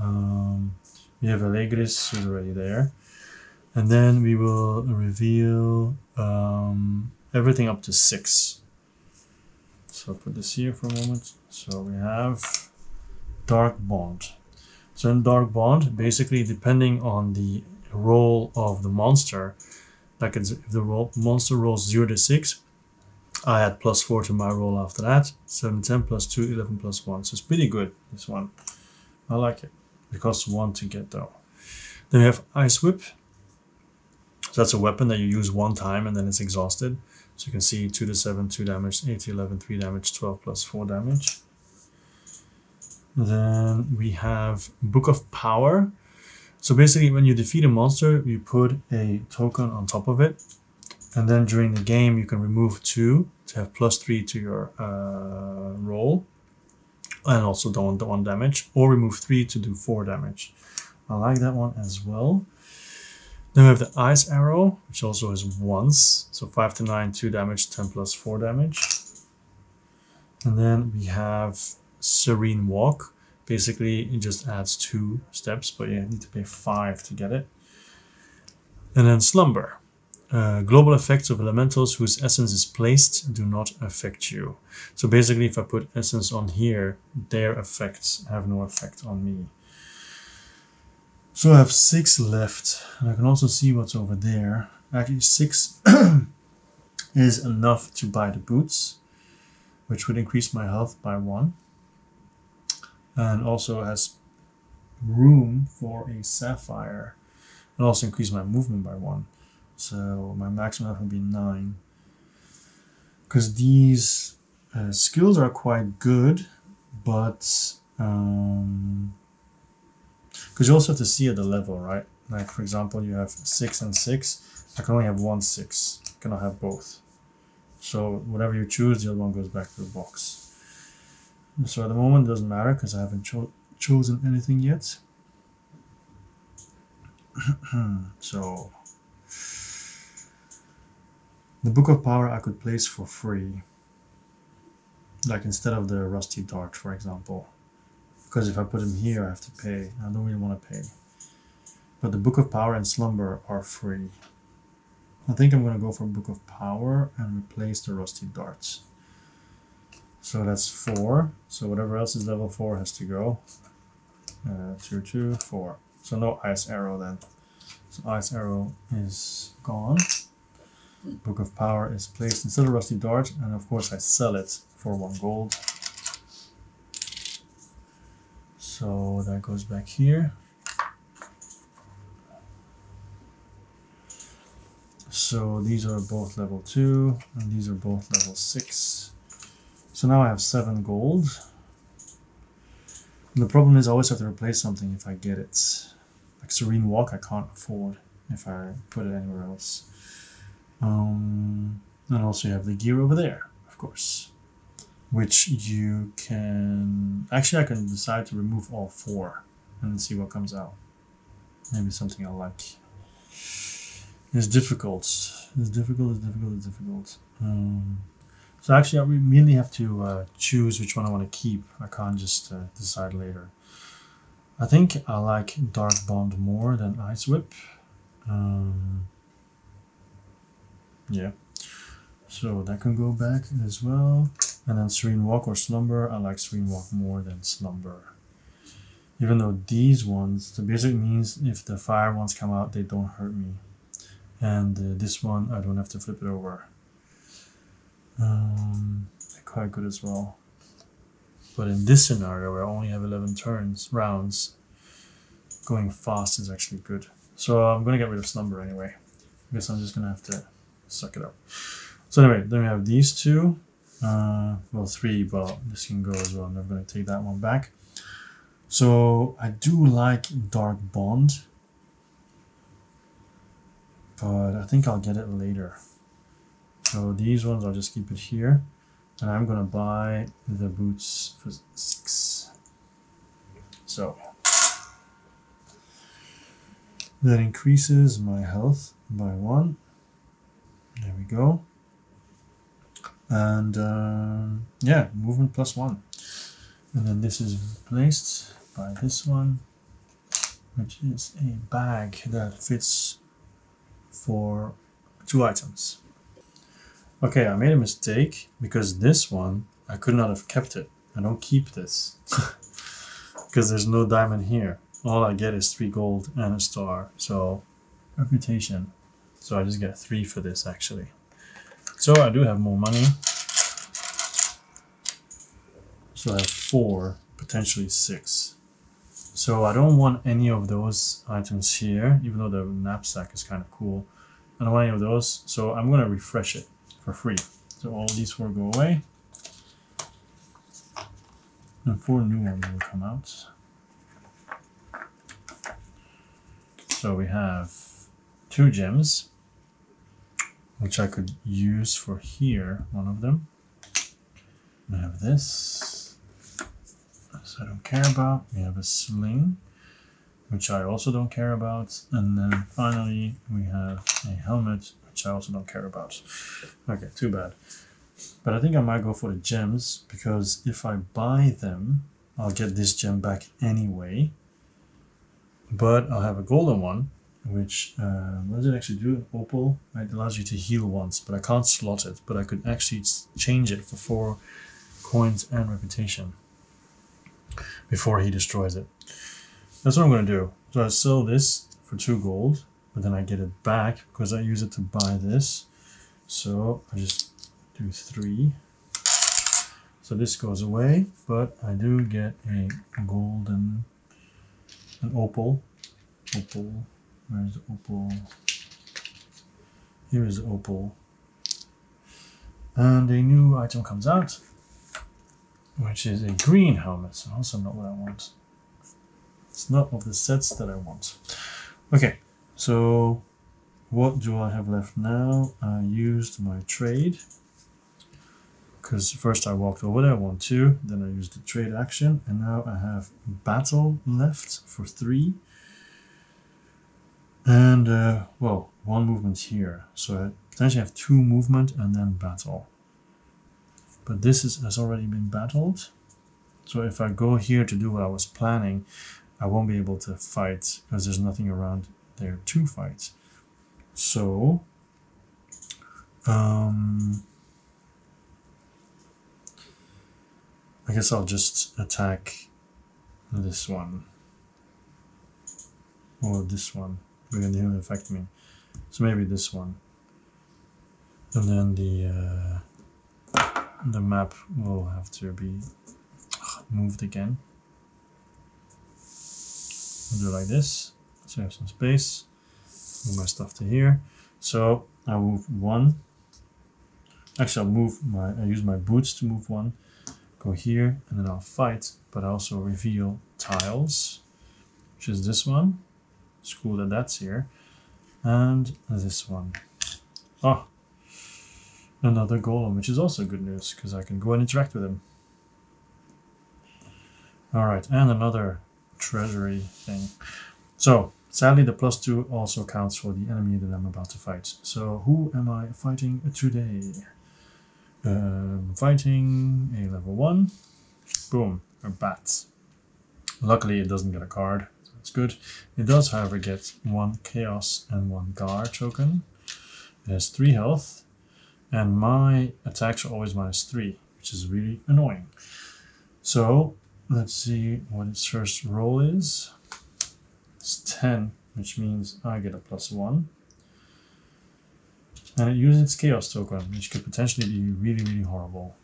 we have Allegris, who's already there. And then we will reveal everything up to 6. So I'll put this here for a moment. So we have Dark Bond. So in Dark Bond, basically depending on the roll of the monster, like if the monster rolls 0 to 6, I add +4 to my roll after that. 7, 10, +2, 11, +1. So it's pretty good, this one. I like it. It costs 1 to get though. Then we have Ice Whip. So that's a weapon that you use 1 time and then it's exhausted. So you can see 2 to 7, 2 damage, 8 to 11, 3 damage, 12 +4 damage. Then we have Book of Power. So basically when you defeat a monster, you put a token on top of it. And then during the game, you can remove 2 to have +3 to your roll. And also don't 1 damage. Or remove 3 to do 4 damage. I like that one as well. Then we have the Ice Arrow, which also is once. So 5 to 9, 2 damage, 10 plus 4 damage. And then we have Serene Walk. Basically, it just adds 2 steps, but you need to pay 5 to get it. And then Slumber. Global effects of elementals whose essence is placed do not affect you. So basically, if I put essence on here, their effects have no effect on me. So I have 6 left, and I can also see what's over there. Actually, 6 is enough to buy the boots, which would increase my health by 1. And also has room for a sapphire, and also increase my movement by 1. So my maximum health would be 9. Because these skills are quite good, but because you also have to see at the level, right? Like for example, you have 6 and 6. I can only have 1 6. I cannot have both. So whatever you choose, the other one goes back to the box. So at the moment it doesn't matter because I haven't chosen anything yet. So the Book of Power I could place for free. Like instead of the Rusty Dart, for example. Because if I put him here, I have to pay. I don't really want to pay. But the Book of Power and Slumber are free. I think I'm going to go for Book of Power and replace the Rusty Darts. So that's 4. So whatever else is level 4 has to go. 2, 2, 4. So no Ice Arrow then. So Ice Arrow is gone. Book of Power is placed instead of Rusty Dart. And of course I sell it for 1 gold. So that goes back here. So these are both level 2 and these are both level 6. So now I have 7 gold. And the problem is I always have to replace something if I get it. Like Serene Walk I can't afford if I put it anywhere else. And also you have the gear over there, of course. Which you can... Actually, I can decide to remove all 4 and see what comes out. Maybe something I like. It's difficult. It's difficult. So actually, I really have to choose which one I want to keep. I can't just decide later. I think I like Dark Bond more than Ice Whip. Yeah. So that can go back as well. And then Serene Walk or Slumber, I like Serene Walk more than Slumber. Even though these ones, the basic means if the fire ones come out, they don't hurt me. And this one, I don't have to flip it over. They're quite good as well. But in this scenario, where I only have 11 rounds, going fast is actually good. So I'm going to get rid of Slumber anyway. I guess I'm just going to have to suck it up. So anyway, then we have these 2. Well, 3, but this can go as well. I'm never going to take that one back. So I do like Dark Bond, but I think I'll get it later. So these ones, I'll just keep it here. And I'm going to buy the boots for 6. So that increases my health by 1. There we go. And yeah, movement plus 1. And then this is replaced by this one, which is a bag that fits for 2 items. Okay, I made a mistake because this one, I could not have kept it. I don't keep this because there's no diamond here. All I get is 3 gold and a star. So reputation. So I just get 3 for this actually. So I do have more money. So I have 4, potentially 6. So I don't want any of those items here, even though the knapsack is kind of cool. I don't want any of those, so I'm going to refresh it for free. So all these 4 go away. And 4 new ones will come out. So we have 2 gems, which I could use for here, one of them. We have this, so I don't care about. We have a sling. which I also don't care about. And then finally we have a helmet, which I also don't care about. Okay, too bad. But I think I might go for the gems, because if I buy them, I'll get this gem back anyway. But I'll have a golden one, which, what does it actually do? Opal, right? It allows you to heal once, but I can't slot it. But I could actually change it for 4 coins and reputation before he destroys it. That's what I'm going to do. So I sell this for 2 gold, but then I get it back because I use it to buy this. So I just do 3. So this goes away, but I do get a golden, an opal. Opal. Where's the opal? Here is the opal. And a new item comes out, which is a green helmet. Also not what I want. It's not of the sets that I want. Okay, so what do I have left now? I used my trade, because first I walked over there, 1, 2, then I used the trade action, and now I have battle left for 3. And, well, 1 movement here. So I potentially have 2 movement and then battle. But this has already been battled. So if I go here to do what I was planning, I won't be able to fight because there's nothing around there to fight. So, I guess I'll just attack this one. Or this one. Because he'll affect me. So maybe this one. And then the map will have to be moved again. I'll do it like this, so I have some space. Move my stuff to here. So I move 1. Actually, I use my boots to move 1. Go here, and then I'll fight, but I also reveal tiles, which is this one. It's cool that that's here. And this one. Oh, another golem, which is also good news, because I can go and interact with him. Alright, and another treasury thing. So, sadly the +2 also counts for the enemy that I'm about to fight. So, who am I fighting today? Fighting a level 1. Boom, a bat. Luckily it doesn't get a card, so it's good. It does, however, get 1 chaos and 1 gar token. It has 3 health, and my attacks are always -3, which is really annoying. So, let's see what its first roll is. It's 10, which means I get a +1. And it uses its chaos token, which could potentially be really, really horrible.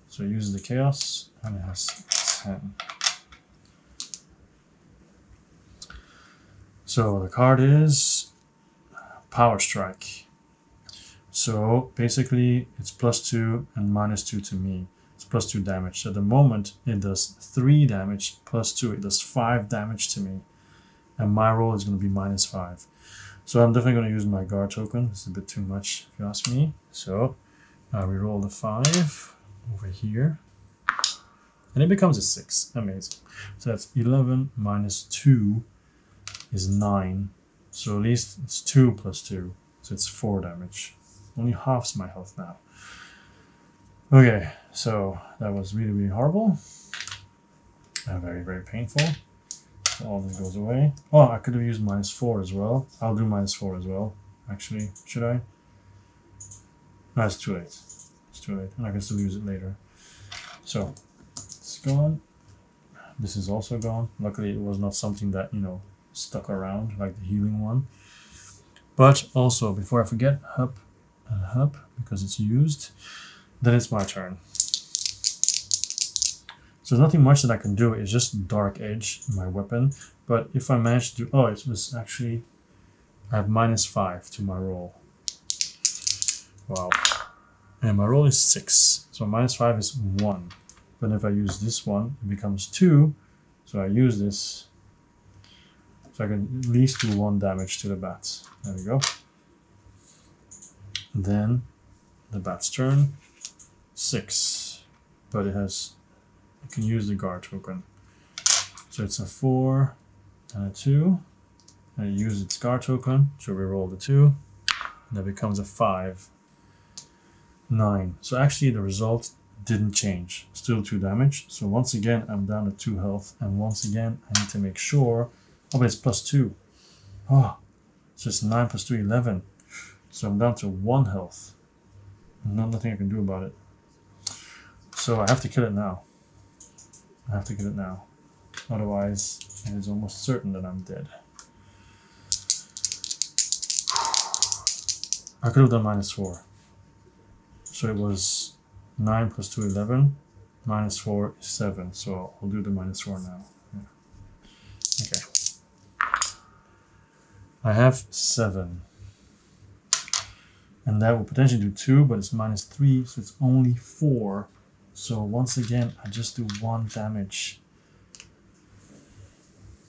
So it uses the chaos, and it has 10. So the card is Power Strike. So basically it's +2 and -2 to me. It's +2 damage. So at the moment it does 3 damage, +2, it does 5 damage to me. And my roll is going to be -5. So I'm definitely going to use my guard token. It's a bit too much if you ask me. So we roll the 5 over here. And it becomes a 6. Amazing. So that's 11 -2 is 9. So at least it's 2 + 2. So it's 4 damage. Only halves my health now. Okay, so that was really, really horrible. Very, very painful. So all this goes away. Oh, I could have used -4 as well. I'll do -4 as well. Actually, should I? No, it's too late. It's too late. And I can still use it later. So, it's gone. This is also gone. Luckily, it was not something that, you know, stuck around like the healing one. But also, before I forget, hub and hub, because it's used. Then it's my turn. So there's nothing much that I can do. It's just Dark Edge, my weapon. But if I manage to do... Oh, it was actually... I have -5 to my roll. Wow. And my roll is 6. So -5 is 1. But if I use this one, it becomes 2. So I use this. So I can at least do 1 damage to the bat. There we go. Then the bat's turn. 6. But it has... I can use the guard token. So it's a 4, and a 2. And I use its guard token to reroll the 2. And that becomes a 5. 9. So actually the result didn't change. Still 2 damage. So once again, I'm down to 2 health. And once again, I need to make sure. Oh, but it's plus 2. Oh, it's just 9 plus 2, 11. So I'm down to 1 health. Nothing I can do about it. So I have to kill it now. I have to kill it now. Otherwise, it is almost certain that I'm dead. I could have done -4. So it was 9 plus 2, 11. -4 is 7. So I'll do the -4 now. Yeah. Okay. I have 7. And that will potentially do 2, but it's -3, so it's only 4. So once again, I just do 1 damage.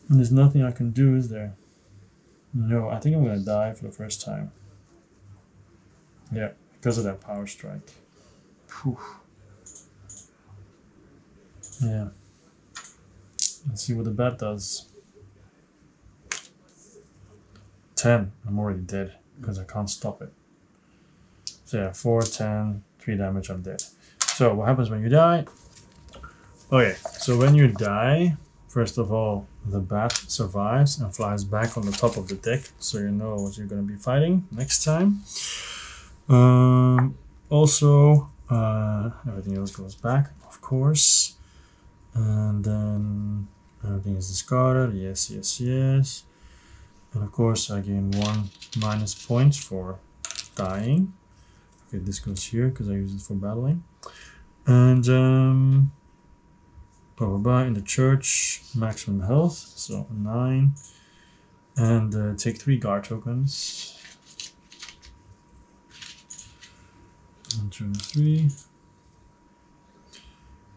And there's nothing I can do, is there? No, I think I'm gonna die for the first time. Yeah, because of that power strike. Whew. Yeah. Let's see what the bat does. 10. I'm already dead because I can't stop it. So yeah, 4, 10, 3 damage, I'm dead. So what happens when you die? Okay, so when you die, first of all, the bat survives and flies back on the top of the deck, so you know what you're going to be fighting next time. Also, everything else goes back, of course. And then everything is discarded. Yes, yes, yes. And of course, I gain 1 minus points for dying. Okay, this goes here because I use it for battling. And in the church, maximum health, so 9. And take 3 guard tokens. 1, 2, 3.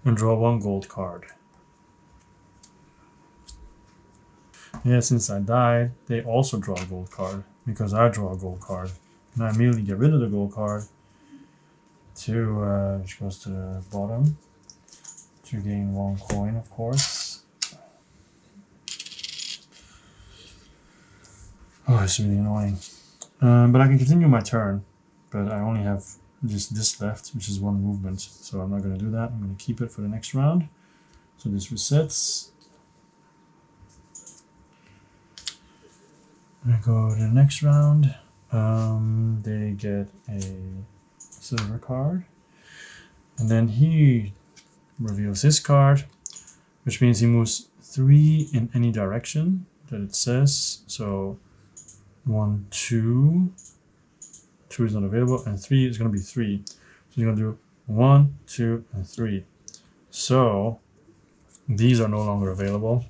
And draw 1 gold card. Yeah, since I died, they also draw a gold card because I draw a gold card. And I immediately get rid of the gold card to which goes to the bottom to gain 1 coin, of course. Oh, it's really annoying. But I can continue my turn, but I only have just this left, which is 1 movement, so I'm not going to do that. I'm going to keep it for the next round. So this resets. I go to the next round. They get a silver card, and then he reveals his card, which means he moves 3 in any direction that it says. So 1, 2. 2 is not available, and 3 is going to be 3. So you're going to do 1, 2, and 3. So these are no longer available.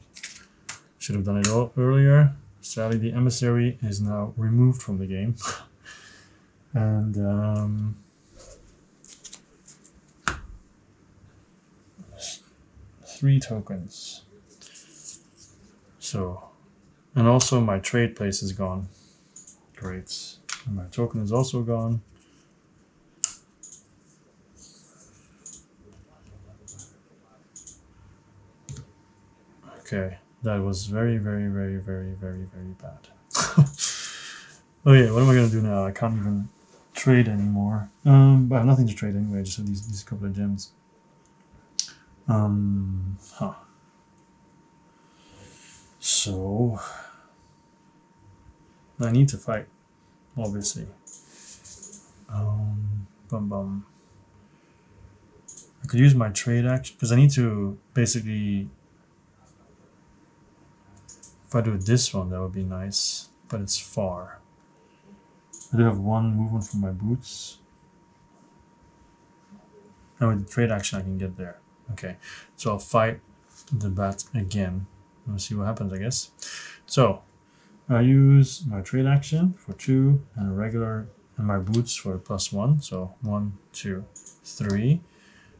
Should have done it all earlier. Sadly, the emissary is now removed from the game. And 3 tokens. So, and also my trade place is gone. Great. And my token is also gone. Okay, that was very, very, very, very, very, very bad. Okay, what am I gonna do now? I can't even trade anymore. But I have nothing to trade anyway. I just have these couple of gems. So I need to fight, obviously. I could use my trade action because I need to basically. If I do this one, that would be nice, but it's far. I do have 1 movement from my boots. And with the trade action, I can get there. Okay, so I'll fight the bat again. Let's see what happens, I guess. So I use my trade action for 2 and a regular, and my boots for +1. So 1, 2, 3.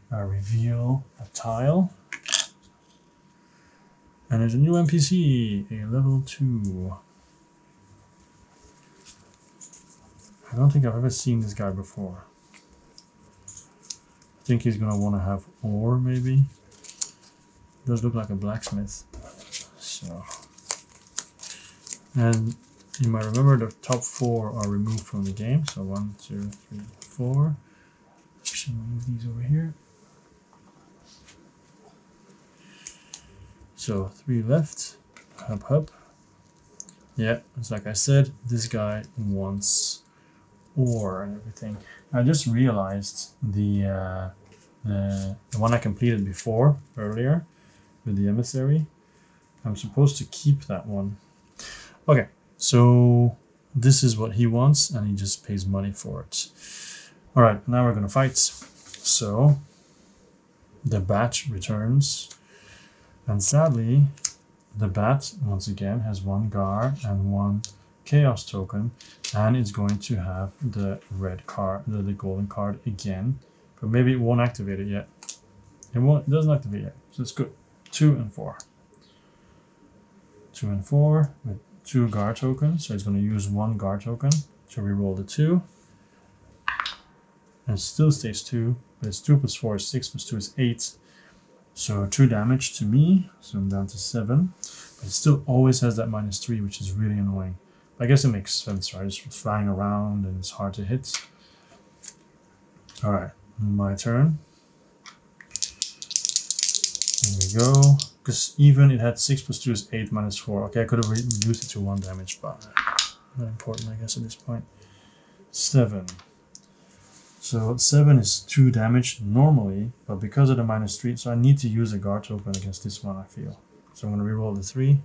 I reveal a tile. And there's a new NPC, a level 2. I don't think I've ever seen this guy before. I think he's gonna want to have ore, maybe. Does look like a blacksmith. So And you might remember the top 4 are removed from the game. So 1, 2, 3, 4. Actually, move these over here. So 3 left. Hub, hub. Yeah, it's like I said, this guy wants ore and everything. I just realized the one I completed before, earlier, with the emissary. I'm supposed to keep that one. Okay, so this is what he wants, and he just pays money for it. All right, now we're gonna fight. So the bat returns, and sadly, the bat once again has 1 Gar and 1 Chaos token, and it's going to have the red card, the golden card again, but maybe it won't activate it yet. It doesn't activate yet, so it's good. 2 and 4. 2 and 4 with 2 Gar tokens, so it's going to use 1 Gar token to reroll the 2. And it still stays 2, but it's 2 plus 4 is 6 plus 2 is 8. So 2 damage to me, so I'm down to 7. But it still always has that -3, which is really annoying. I guess it makes sense, right? It's flying around and it's hard to hit. Alright, my turn. There we go. Because even it had 6 plus 2 is 8 minus 4. Okay, I could have reduced it to 1 damage, but not important, I guess, at this point. 7. So 7 is 2 damage normally, but because of the -3, so I need to use a guard token against this one, I feel. So I'm going to reroll the 3.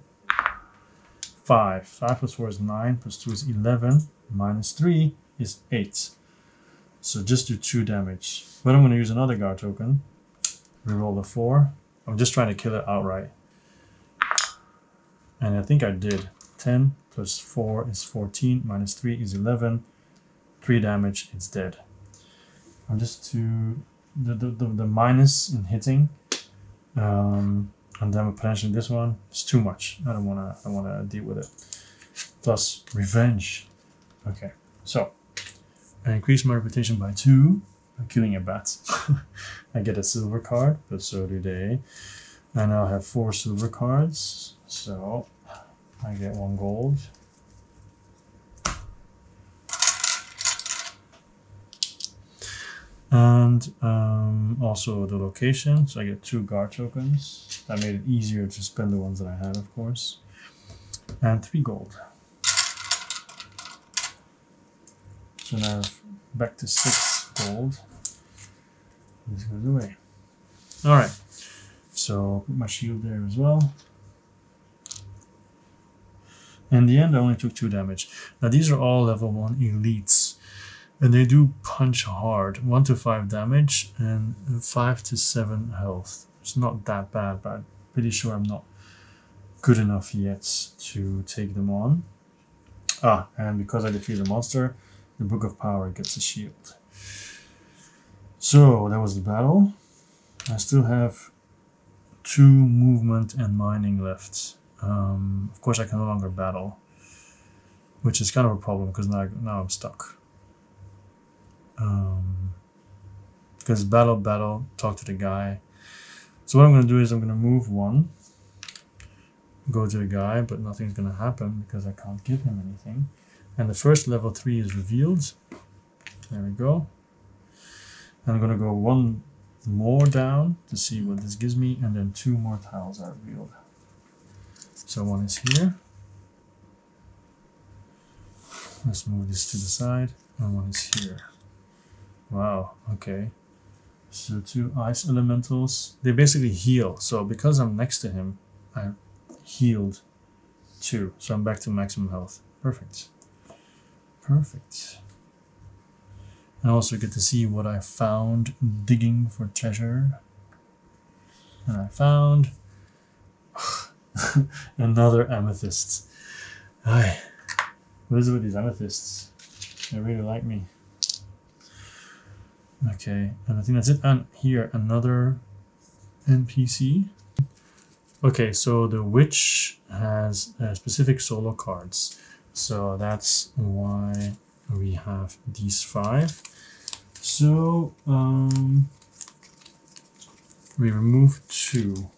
5. 5 plus 4 is 9, plus 2 is 11, minus 3 is 8. So just do 2 damage. But I'm going to use another guard token. Reroll the 4. I'm just trying to kill it outright. And I think I did. 10 plus 4 is 14, minus 3 is 11. 3 damage, it's dead. I'm just to the minus in hitting, and then potentially this one is too much. I don't wanna deal with it. Plus revenge. Okay, so I increase my reputation by 2. I'm killing a bat. I get a silver card, but so do they. I now have 4 silver cards, so I get 1 gold. And also the location, so I get 2 guard tokens. That made it easier to spend the ones that I had, of course. And 3 gold. So now back to 6 gold. This goes away. Alright, so put my shield there as well. In the end, I only took 2 damage. Now these are all level 1 elites. And they do punch hard, 1 to 5 damage and 5 to 7 health. It's not that bad, but I'm pretty sure I'm not good enough yet to take them on. Ah, and because I defeat the monster, the Book of Power gets a shield. So that was the battle. I still have 2 movement and mining left. Of course, I can no longer battle, which is kind of a problem because now I'm stuck. Because battle, talk to the guy. So what I'm going to do is I'm going to move 1, go to the guy, but nothing's going to happen because I can't give him anything. And the first level 3 is revealed. There we go. And I'm going to go 1 more down to see what this gives me, and then 2 more tiles are revealed. So 1 is here. Let's move this to the side, and 1 is here. Wow, okay. So 2 ice elementals. They basically heal. So because I'm next to him, I healed 2. So I'm back to maximum health. Perfect. Perfect. I also get to see what I found digging for treasure. And I found another amethyst. Aye. What is it with these amethysts? They really like me. Okay, and I think that's it. And here, another NPC. Okay, so the witch has specific solo cards. So that's why we have these 5. So, we remove 2.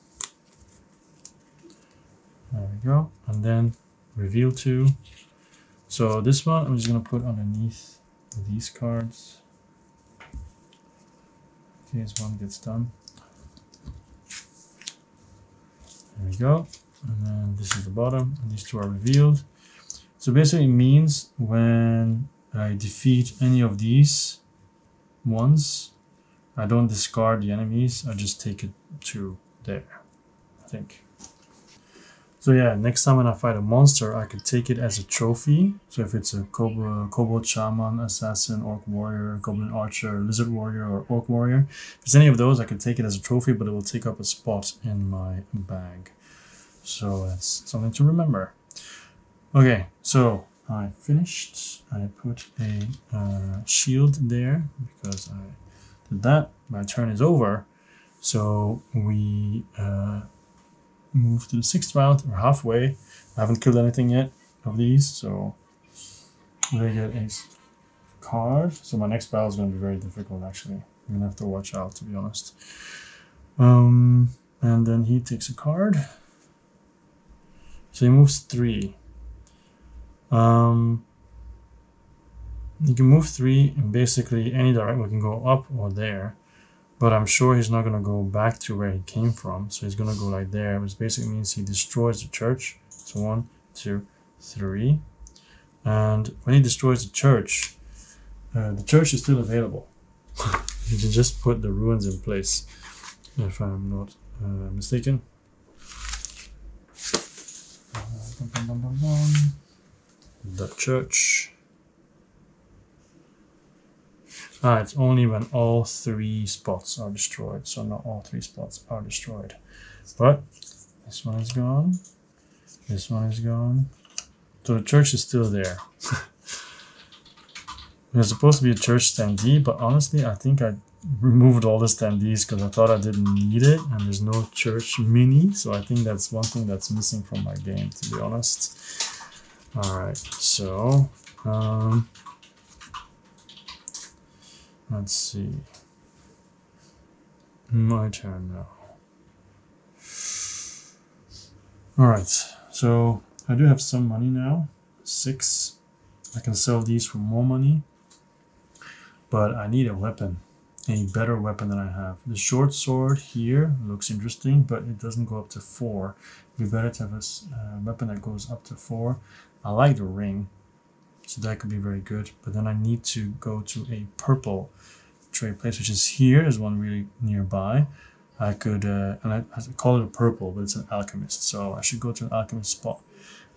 There we go. And then reveal 2. So this one I'm just gonna put underneath these cards in case one gets done. There we go. And then this is the bottom, and these 2 are revealed. So basically it means when I defeat any of these ones, I don't discard the enemies, I just take it to there, I think. So yeah, next time when I fight a monster, I could take it as a trophy. So if it's a kobold shaman, assassin, orc warrior, goblin archer, lizard warrior, or orc warrior, if it's any of those, I could take it as a trophy, but it will take up a spot in my bag. So that's something to remember. Okay, so I finished. I put a shield there because I did that. My turn is over. So we move to the 6th round. We're halfway. I haven't killed anything yet of these, so they get a card. So my next battle is going to be very difficult, actually. I'm going to have to watch out, to be honest. And then he takes a card. So he moves 3. You can move 3 in basically any direction. We can go up or there, but I'm sure he's not going to go back to where he came from. So he's going to go like there, which basically means he destroys the church. So 1, 2, 3. And when he destroys the church is still available. You can just put the ruins in place, if I'm not mistaken. The church. It's only when all 3 spots are destroyed, so not all 3 spots are destroyed. But this one is gone. This one is gone. So the church is still there. There's supposed to be a church standee, but honestly, I think I removed all the standees because I thought I didn't need it, and there's no church mini, so I think that's one thing that's missing from my game, to be honest. Alright, so let's see. My turn now. Alright, so I do have some money now. 6. I can sell these for more money. But I need a weapon. A better weapon than I have. The short sword here looks interesting, but it doesn't go up to 4. It'd be better to have a weapon that goes up to 4. I like the ring, so that could be very good. But then I need to go to a purple trade place, which is here. There's one really nearby. I could, and I call it a purple, but it's an alchemist. So I should go to an alchemist spot.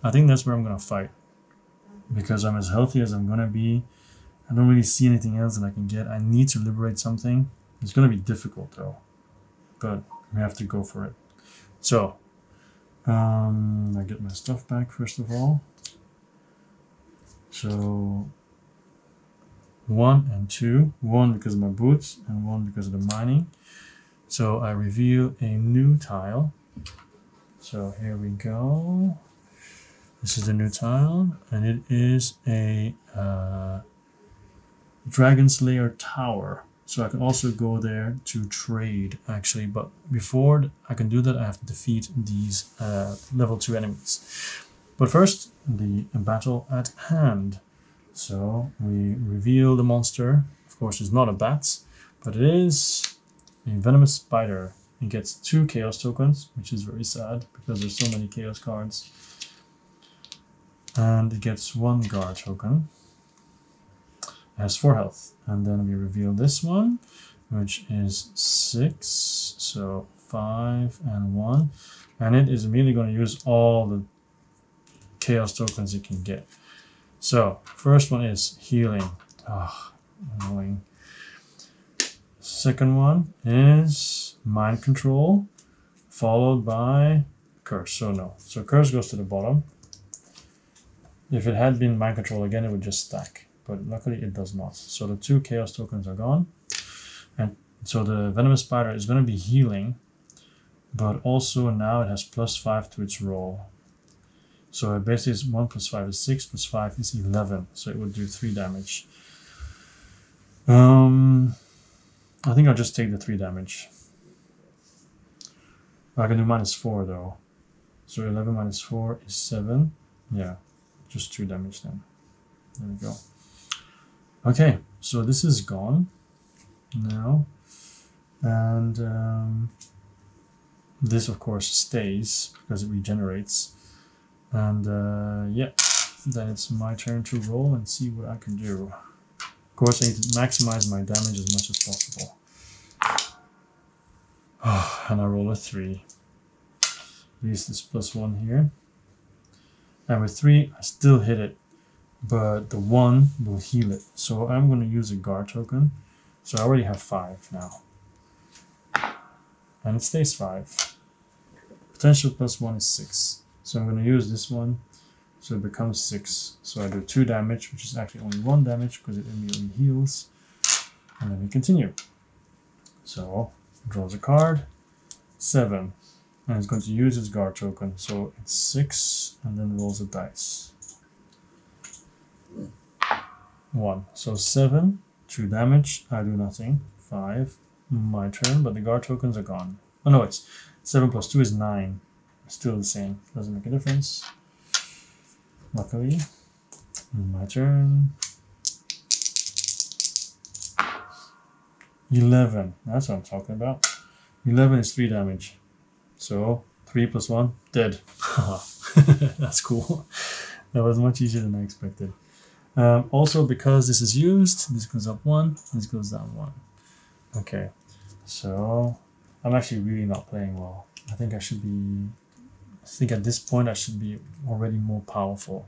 I think that's where I'm going to fight. Because I'm as healthy as I'm going to be. I don't really see anything else that I can get. I need to liberate something. It's going to be difficult though. But we have to go for it. So, I get my stuff back first of all. So, 1 and 2. 1 because of my boots and 1 because of the mining. So I reveal a new tile. So here we go. This is the new tile, and it is a Dragon Slayer Tower. So I can also go there to trade, actually. But before I can do that, I have to defeat these level 2 enemies. But first, the battle at hand. So we reveal the monster. Of course, it's not a bat, but it is a venomous spider. It gets 2 chaos tokens, which is very sad because there's so many chaos cards. And it gets 1 guard token. It has 4 health. And then we reveal this one, which is 6. So 5 and 1. And it is immediately going to use all the chaos tokens it can get. So first one is healing. Annoying. Second one is mind control, followed by curse. So no. So curse goes to the bottom. If it had been mind control again, it would just stack. But luckily it does not. So the 2 chaos tokens are gone. And so the venomous spider is going to be healing. But also now it has +5 to its roll. So it basically is 1 + 5 is 6, + 5 is 11. So it would do 3 damage. I think I'll just take the 3 damage. I can do -4 though. So 11 - 4 is 7. Yeah, just 2 damage then. There we go. Okay, so this is gone now. And this, of course, stays because it regenerates. And yeah, then it's my turn to roll and see what I can do. Of course, I need to maximize my damage as much as possible. Oh, and I roll a 3. Use this +1 here. And with 3, I still hit it, but the 1 will heal it. So I'm going to use a guard token. So I already have 5 now. And it stays 5. Potential +1 is 6. So I'm going to use this one. So it becomes 6. So I do 2 damage, which is actually only 1 damage because it immediately heals. And then we continue. So it draws a card. 7. And it's going to use its guard token. So it's 6 and then rolls a dice. 1. So 7, 2 damage. I do nothing. 5. My turn, but the guard tokens are gone. Oh no, it's 7 + 2 is 9. Still the same. Doesn't make a difference. Luckily. My turn. 11. That's what I'm talking about. 11 is 3 damage. So 3 + 1, dead. That's cool. That was much easier than I expected. Also, because this is used, this goes up 1, this goes down 1. Okay, so I'm actually really not playing well. I think at this point I should be already more powerful.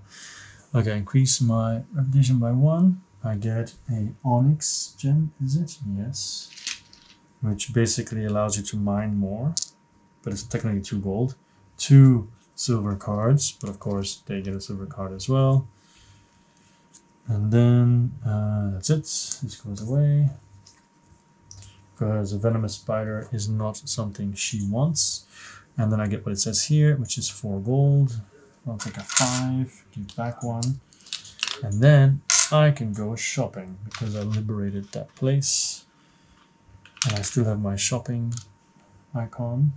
Okay, increase my reputation by 1. I get a onyx gem, is it? Yes. Which basically allows you to mine more, but it's technically 2 gold. 2 silver cards, but of course they get a silver card as well. And then that's it. This goes away. Because a venomous spider is not something she wants. And then I get what it says here, which is 4 gold. I'll take a 5, give back 1. And then I can go shopping because I liberated that place. And I still have my shopping icon.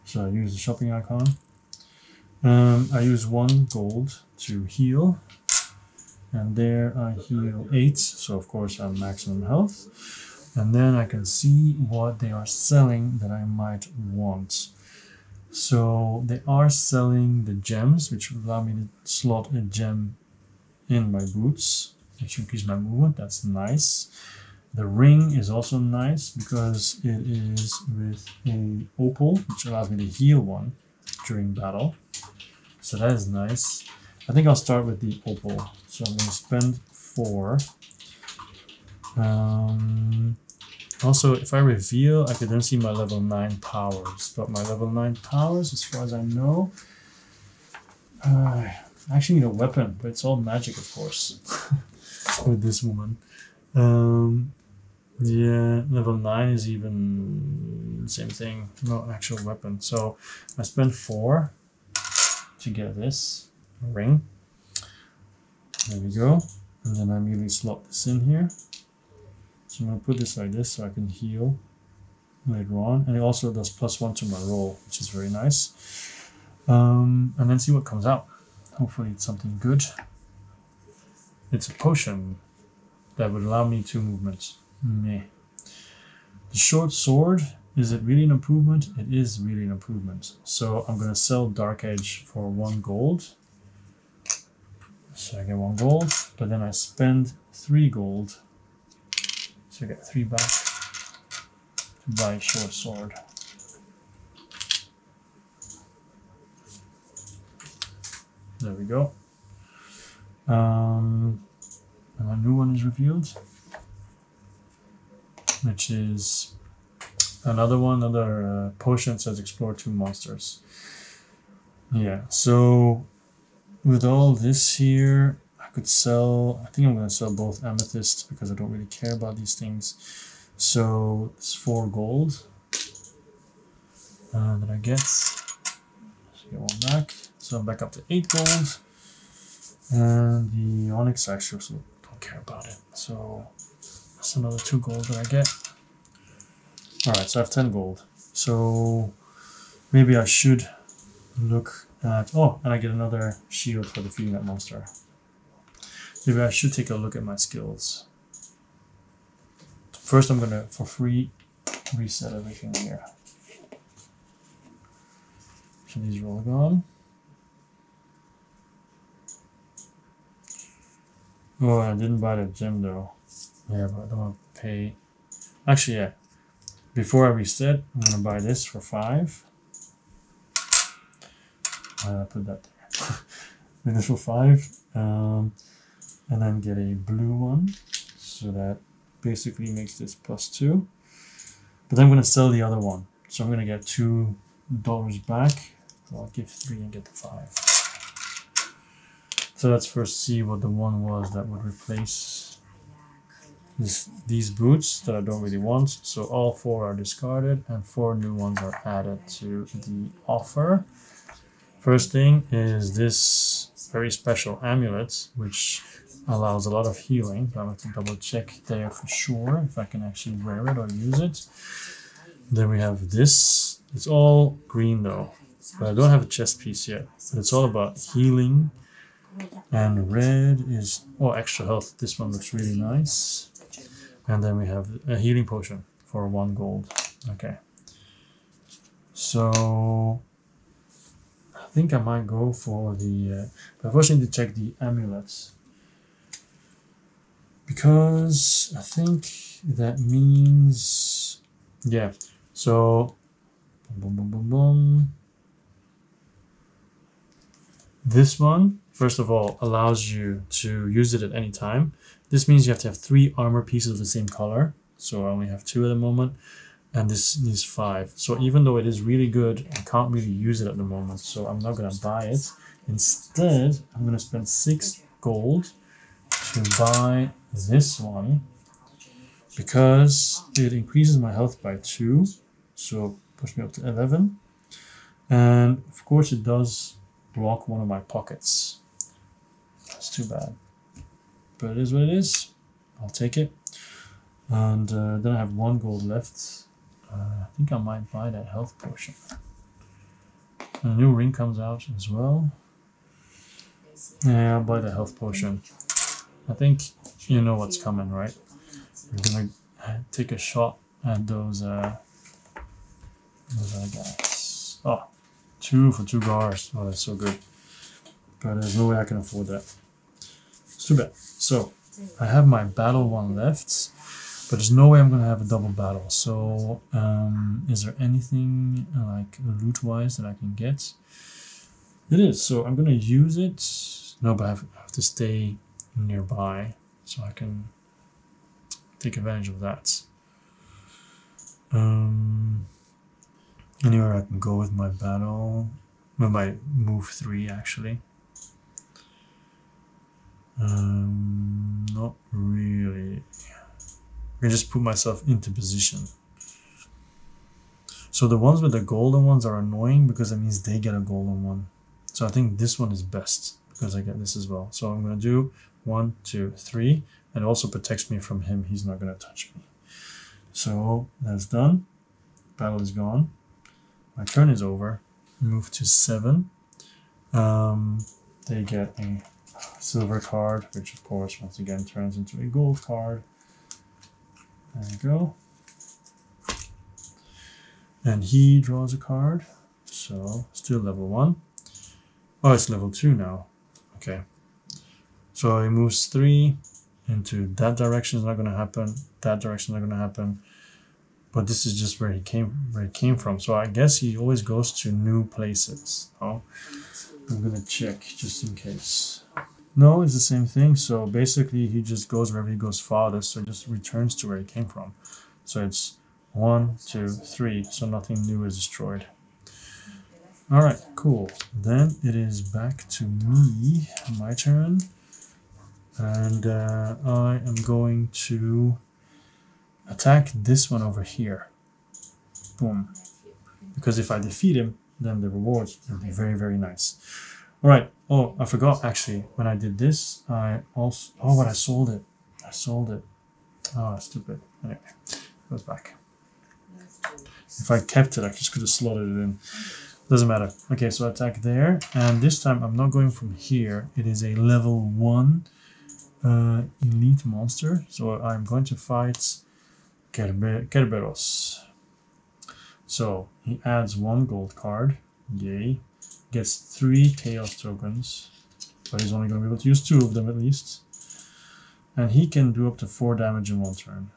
So I use the shopping icon. I use 1 gold to heal. And there I heal 8, so of course I'm maximum health. And then I can see what they are selling that I might want. So they are selling the gems, which will allow me to slot a gem in my boots, which increase my movement. That's nice. The ring is also nice because it is with a opal, which allows me to heal 1 during battle. So that is nice. I think I'll start with the opal. So I'm going to spend 4. Also, if I reveal, I could then see my level 9 powers. But my level 9 powers, as far as I know, I actually need a weapon, but it's all magic, of course, with this woman. Yeah, level 9 is even the same thing, no actual weapon. So I spent 4 to get this ring. There we go. And then I immediately slot this in here. So I'm going to put this like this so I can heal later on. And it also does +1 to my roll, which is very nice. And then see what comes out. Hopefully it's something good. It's a potion that would allow me 2 movements. Meh. The short sword, is it really an improvement? It is really an improvement. So I'm going to sell Dark Edge for 1 gold. So I get 1 gold, but then I spend 3 gold. So I get 3 back to buy a short sword. There we go. And a new one is revealed, which is another potion that says explore 2 monsters. Yeah, so with all this here, I could sell, I think I'm going to sell both amethyst because I don't really care about these things. So it's 4 gold that I get. So get 1 back. So I'm back up to 8 gold. And the onyx I actually also don't care about it. So that's another 2 gold that I get. Alright, so I have 10 gold. So maybe I should look Oh, and I get another shield for defeating that monster. Maybe I should take a look at my skills. First, I'm gonna, for free, reset everything here. So these are all gone. Oh, I didn't buy the gem though. Yeah, but I don't want to pay. Actually, yeah. Before I reset, I'm gonna buy this for 5. Why did I put that there? Buy this for 5. And then get a blue one. So that basically makes this +2. But then I'm gonna sell the other one. So I'm gonna get $2 back. So I'll give 3 and get the 5. So let's first see what the one was that would replace these boots that I don't really want. So all 4 are discarded and 4 new ones are added to the offer. First thing is this very special amulet, which allows a lot of healing. So I'm going to double check there for sure if I can actually wear it or use it. Then we have this. It's all green though, but I don't have a chest piece yet. But it's all about healing. And red is, oh, extra health. This one looks really nice. And then we have a healing potion for 1 gold. Okay. So I think I might go for the, but first I need to check the amulets. Because I think that means, yeah. So, boom, boom, boom, boom. This one, first of all, allows you to use it at any time. This means you have to have 3 armor pieces of the same color. So I only have 2 at the moment. And this needs 5. So even though it is really good, I can't really use it at the moment. So I'm not going to buy it. Instead, I'm going to spend 6 gold to buy this one. Because it increases my health by 2. So push me up to 11. And of course it does block one of my pockets. That's too bad. But it is what it is. I'll take it. And then I have 1 gold left. I think I might buy that health potion. And a new ring comes out as well. Yeah, I'll buy the health potion. I think you know what's coming, right? We're gonna take a shot at those other guys. Oh, 2 for 2 bars. Oh, that's so good. But there's no way I can afford that. It's too bad. So, I have my battle one left. But there's no way I'm going to have a double battle. So, is there anything like loot-wise that I can get? It is. So I'm going to use it. No, but I have to stay nearby so I can take advantage of that. Anywhere I can go with my battle. With my move 3 actually. Not really. I can just put myself into position. So the ones with the golden ones are annoying because that means they get a golden one. So I think this one is best because I get this as well. So I'm going to do 1, 2, 3. And it also protects me from him. He's not going to touch me. So that's done. Battle is gone. My turn is over. Move to 7. They get a silver card, which of course once again turns into a gold card. There you go. And he draws a card. So, still level 1. Oh, it's level 2 now. Okay. So, he moves 3 into that direction is not going to happen. That direction is not going to happen. But this is just where he came from. So, I guess he always goes to new places. Oh, I'm going to check just in case. No, it's the same thing. So basically he just goes wherever he goes farthest, so it just returns to where he came from. So it's 1, 2, 3, so nothing new is destroyed. Alright, cool. Then it is back to me, my turn. And I am going to attack this one over here. Boom. Because if I defeat him, then the rewards will be very, very nice. Alright, oh, I forgot actually, when I did this, I also, oh, but I sold it. I sold it. Oh, stupid. Anyway, it goes back. If I kept it, I just could have slotted it in. Doesn't matter. Okay, so attack there, and this time I'm not going from here. It is a level 1 elite monster, so I'm going to fight Kerberos. So he adds 1 gold card, yay, gets 3 chaos tokens, but he's only going to be able to use 2 of them at least, and he can do up to 4 damage in 1 turn.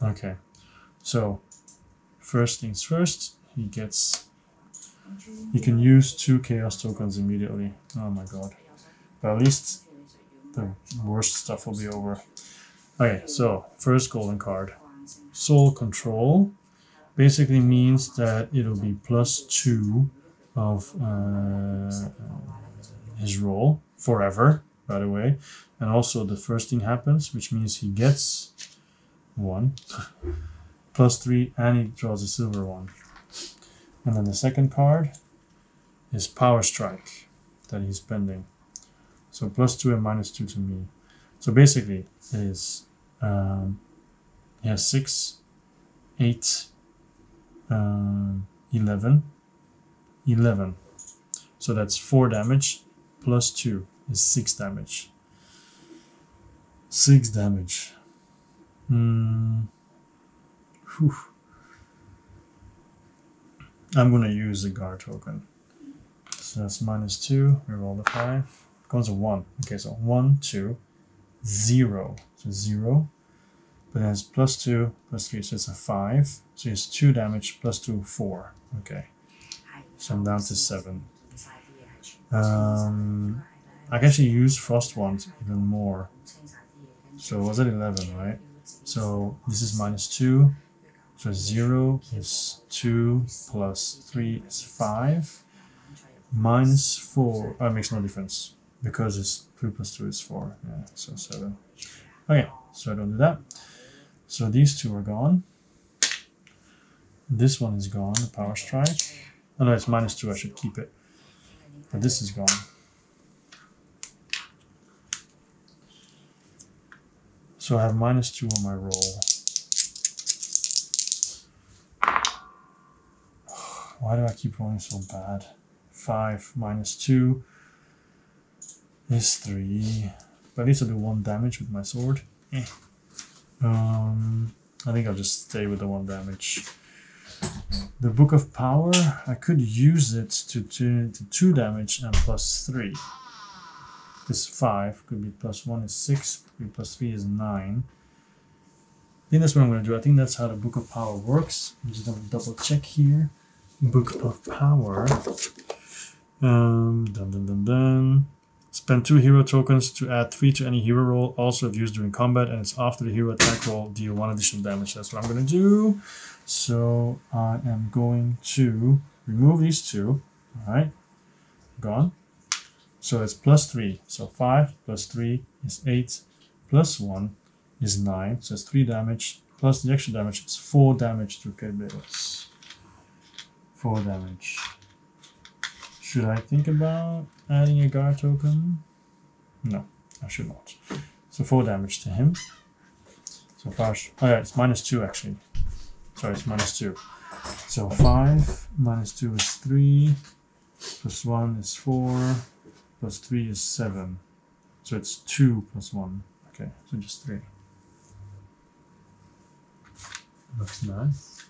Okay, so first things first, he can use 2 chaos tokens immediately. Oh my god. But at least the worst stuff will be over. Okay, so first golden card. Soul Control basically means that it'll be +2 of his roll forever, by the way. And also the first thing happens, which means he gets 1, +3, and he draws a silver one. And then the second card is Power Strike that he's spending. So +2 and -2 to me. So basically it is he has 6, 8, 11. So that's 4 damage +2 is 6 damage. 6 damage. Whew. I'm gonna use the guard token. So that's -2. Reroll the 5. Comes a 1. Okay, so 1, 2, 0. So 0. But it has +2, +3, so it's a 5. So it's 2 damage, +2, 4. Okay. So I'm down to 7. I can actually use Frost ones even more. So was it 11, right? So this is -2. So 0 is 2 + 3 is 5. -4, makes no difference because it's 3 + 2 is 4. Yeah, so 7. Okay, so I don't do that. So these 2 are gone. This one is gone, the Power Strike. Oh no, it's -2, I should keep it. But this is gone. So I have -2 on my roll. Why do I keep rolling so bad? 5 -2 is 3. But at least I'll do 1 damage with my sword. I think I'll just stay with the 1 damage. The Book of Power, I could use it to turn into 2 damage and +3. This 5 could be +1 is 6, could be +3 is 9. I think that's what I'm going to do. I think that's how the Book of Power works. I'm just going to double check here. Book of Power. Spend 2 hero tokens to add 3 to any hero roll, also if used during combat, and it's after the hero attack roll, deal 1 additional damage. That's what I'm going to do. So I am going to remove these 2. Alright, gone. So it's +3. So 5 + 3 is 8, +1 is 9. So it's 3 damage, plus the extra damage is 4 damage to Kerberos. 4 damage. Should I think about adding a guard token? No, I should not. So 4 damage to him. So first, oh yeah, it's -2 actually. Sorry, it's -2. So 5 -2 is 3, +1 is 4, +3 is 7. So it's 2 + 1. Okay, so just 3. Looks nice.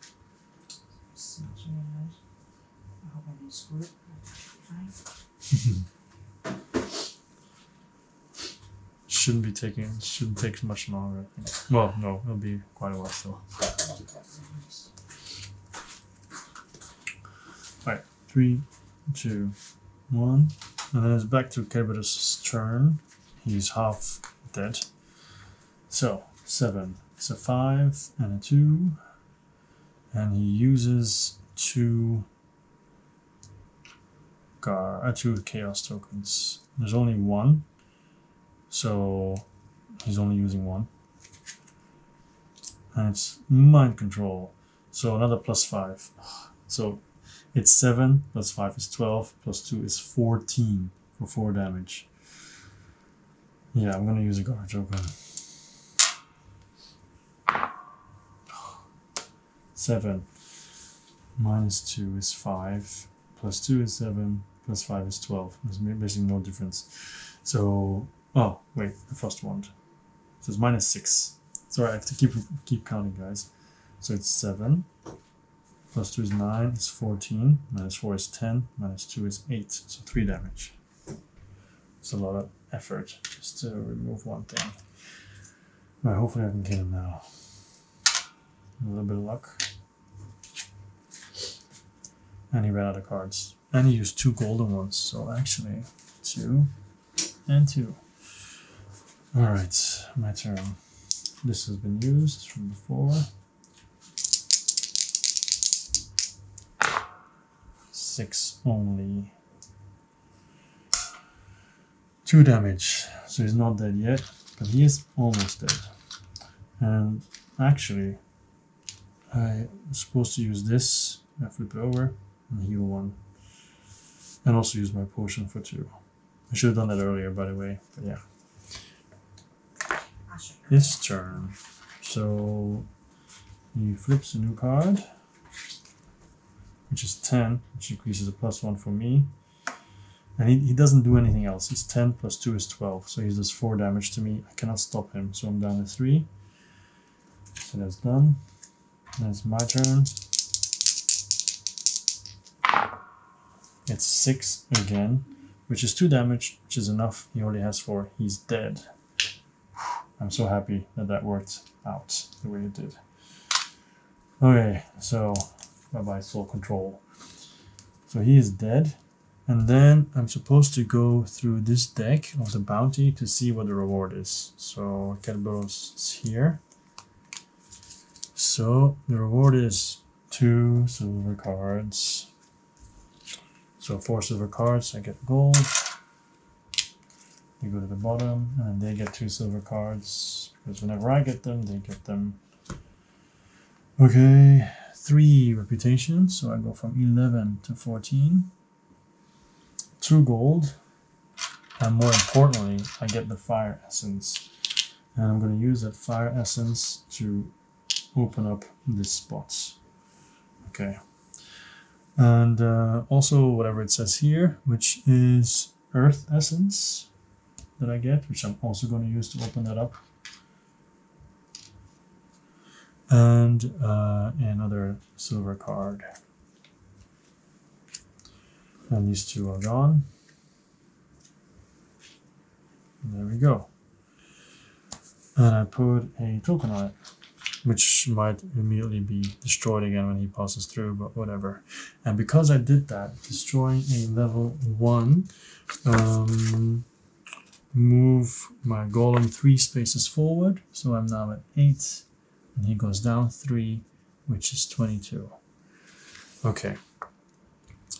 I hope I didn't screw it. Shouldn't take much longer, I think. Well, no, it'll be quite a while still. Alright, 3, 2, 1. And then it's back to Kerberos' turn. He's half dead. So, 7. It's a 5 and a 2. And he uses 2 chaos tokens. There's only 1. So he's only using 1. And it's mind control. So another +5. So it's 7 + 5 is 12, +2 is 14 for 4 damage. Yeah, I'm gonna use a guard token. 7. -2 is 5, +2 is 7, +5 is 12. There's basically no difference. So, oh wait, the first one. So it's -6. Sorry, I have to keep counting, guys. So it's 7, +2 is 9, it's 14, -4 is 10, -2 is 8, so 3 damage. It's a lot of effort just to remove one thing. Alright, hopefully I can kill him now. A little bit of luck. And he ran out of cards. And he used 2 golden ones, so actually 2 and 2. Alright, my turn. This has been used from before. 6 only. 2 damage. So he's not dead yet, but he is almost dead. And actually, I'm supposed to use this. I flip it over and heal 1. And also use my potion for 2. I should have done that earlier, by the way, but yeah. His turn. So he flips a new card, which is 10, which increases a +1 for me. And he doesn't do anything else. He's 10 + 2 is 12. So he does 4 damage to me. I cannot stop him, so I'm down to 3. So that's done. That's my turn. It's 6 again, which is 2 damage, which is enough. He only has 4. He's dead. I'm so happy that that worked out the way it did. Okay, so bye-bye soul control. So he is dead. And then I'm supposed to go through this deck of the bounty to see what the reward is. So Kerberos is here. So the reward is 2 silver cards. So 4 silver cards, I get gold. You go to the bottom, and they get 2 silver cards, because whenever I get them, they get them. Okay, 3 reputation, so I go from 11 to 14. 2 gold, and more importantly, I get the fire essence. And I'm going to use that fire essence to open up this spot. Okay. And also whatever it says here, which is earth essence that I get, which I'm also going to use to open that up. And another silver card. And these 2 are gone. And there we go. And I put a token on it, which might immediately be destroyed again when he passes through, but whatever. And because I did that, destroying a level 1, move my golem 3 spaces forward, so I'm now at 8, and he goes down 3, which is 22. Okay,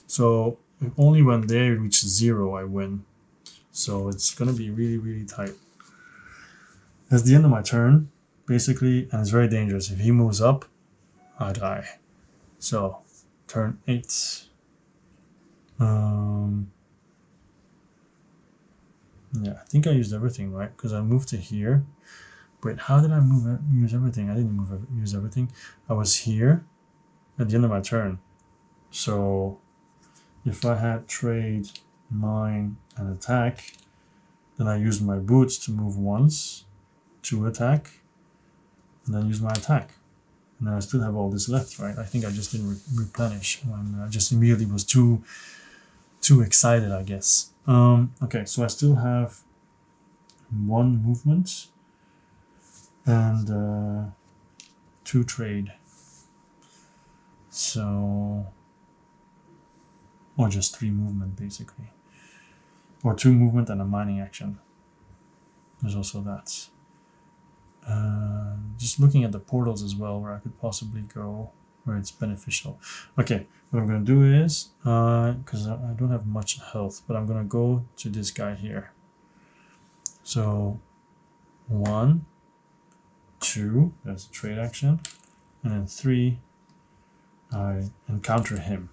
so only when they reach 0 I win, so it's gonna be really, really tight. That's the end of my turn, basically, and it's very dangerous. If he moves up, I die. So, turn 8. Yeah, I think I used everything, right? Because I moved to here. Wait, how did I use everything? I didn't use everything. I was here at the end of my turn. So, if I had trade, mine, and attack, then I used my boots to move once, to attack, and then use my attack. And then I still have all this left, right? I think I just didn't replenish when I just immediately was too excited, I guess. Okay, so I still have 1 movement and 2 trade. So, or just 3 movement basically. Or 2 movement and a mining action. There's also that. Just looking at the portals as well, where I could possibly go, where it's beneficial. Okay, what I'm going to do is, because I don't have much health, but I'm going to go to this guy here. So, 1, 2, that's a trade action, and then 3, I encounter him.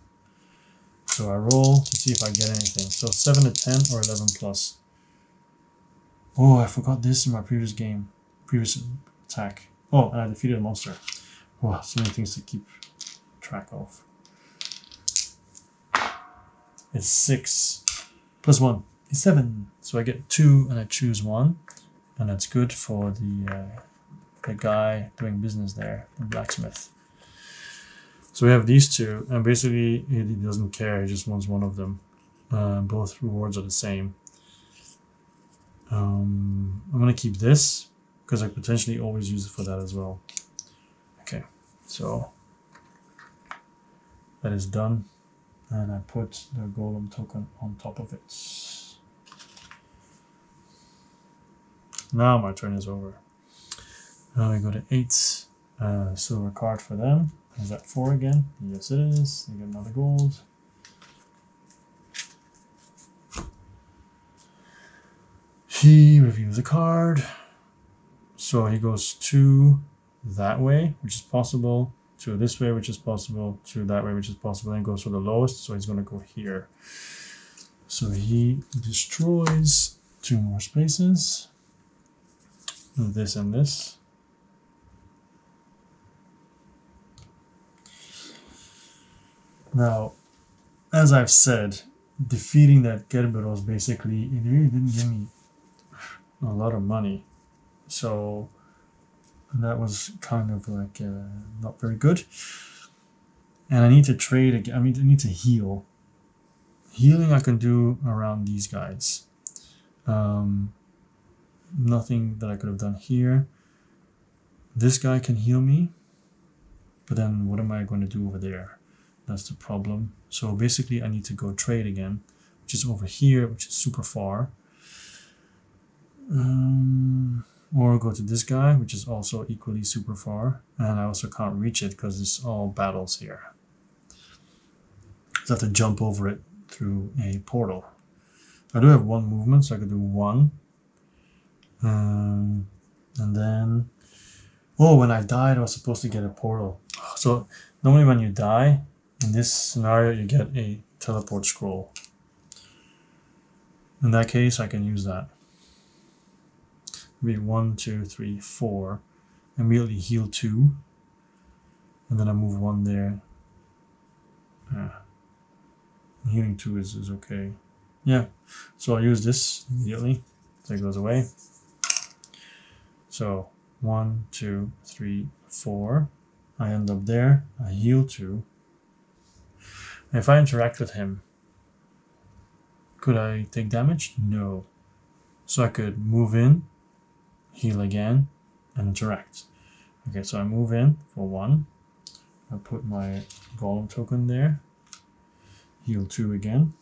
So I roll to see if I get anything. So 7 to 10 or 11 plus. Oh, I forgot this in my previous game. Previous attack. Oh, and I defeated a monster. Wow, so many things to keep track of. is 6 plus 1 is 7. So I get 2 and I choose 1, and that's good for the guy doing business there, the blacksmith. So we have these two, and basically he doesn't care, he just wants one of them. Both rewards are the same. I'm gonna keep this because I potentially always use it for that as well. Okay, so that is done, and I put the golem token on top of it. Now my turn is over. Now we go to 8 silver card for them. Is that 4 again? Yes, it is. They get another gold. He reviews a card. So he goes 2 that way, which is possible, 2 this way, which is possible, 2 that way, which is possible, and goes for the lowest, so he's going to go here. So he destroys 2 more spaces. This and this. Now, as I've said, defeating that Kerberos basically, it really didn't give me a lot of money. So that was kind of like not very good. And I need to trade again. I mean, I need to heal. Healing I can do around these guys. Nothing that I could have done here. This guy can heal me. But then what am I going to do over there? That's the problem. So basically I need to go trade again, which is over here, which is super far. Or go to this guy, which is also equally super far. And I also can't reach it because it's all battles here. So I have to jump over it through a portal. I do have 1 movement, so I could do 1. And then... Oh, when I died, I was supposed to get a portal. So normally when you die, in this scenario, you get a teleport scroll. In that case, I can use that. Maybe 1, 2, 3, 4. Immediately heal 2. And then I move 1 there. Healing 2 is okay. Yeah. So I'll use this immediately. So it goes away. So 1, 2, 3, 4. I end up there. I heal 2. If I interact with him, could I take damage? No. So I could move in, heal again, and interact. Okay, so I move in for 1. I put my golem token there. Heal 2 again.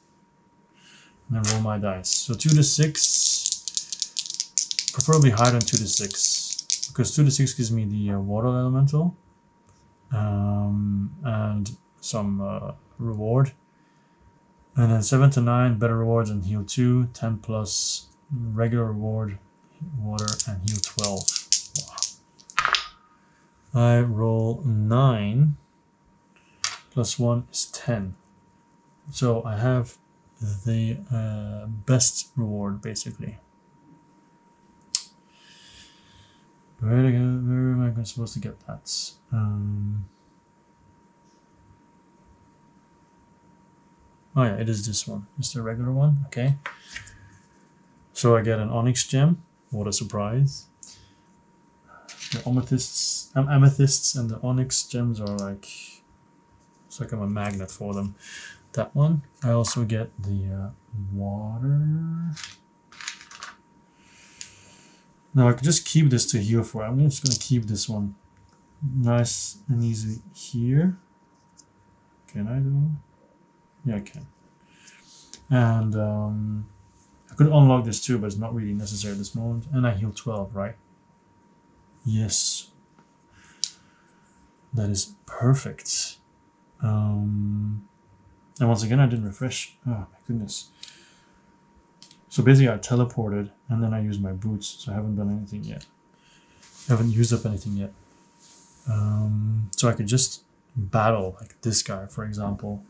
And then roll my dice. So 2 to 6. Preferably higher than 2 to 6. Because 2 to 6 gives me the water elemental. And some reward. And then 7 to 9, better rewards and heal 2. 10 plus regular reward, water, and heal 12. Wow. I roll 9. Plus 1 is 10. So I have the best reward, basically. Where am I supposed to get that? Oh yeah, it is this one. It's the regular one. Okay. So I get an onyx gem. What a surprise. The amethysts and the onyx gems are like... It's like I'm a magnet for them. That one. I also get the water. Now I could just keep this to heal for. I'm just going to keep this one nice and easy here. Can I do? Yeah, I can. And I could unlock this too, but it's not really necessary at this moment. And I heal 12, right? Yes. That is perfect. And once again, I didn't refresh. Oh my goodness. So basically I teleported and then I used my boots, so I haven't done anything yet. I haven't used up anything yet. So I could just battle like this guy, for example.